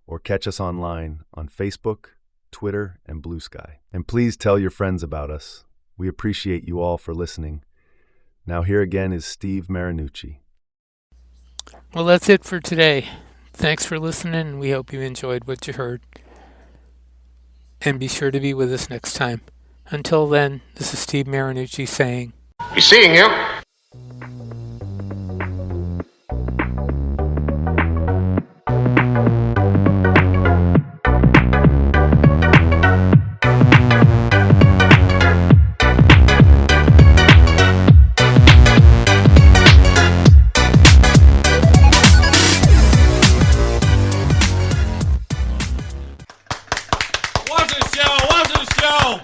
Speaker 4: or catch us online on Facebook, Twitter, and Blue Sky. And please tell your friends about us. We appreciate you all for listening. Now here again is Steve Marinucci.
Speaker 5: Well, that's it for today. Thanks for listening. We hope you enjoyed what you heard. And be sure to be with us next time. Until then, this is Steve Marinucci saying,
Speaker 9: Be seeing you.
Speaker 10: Watch the show!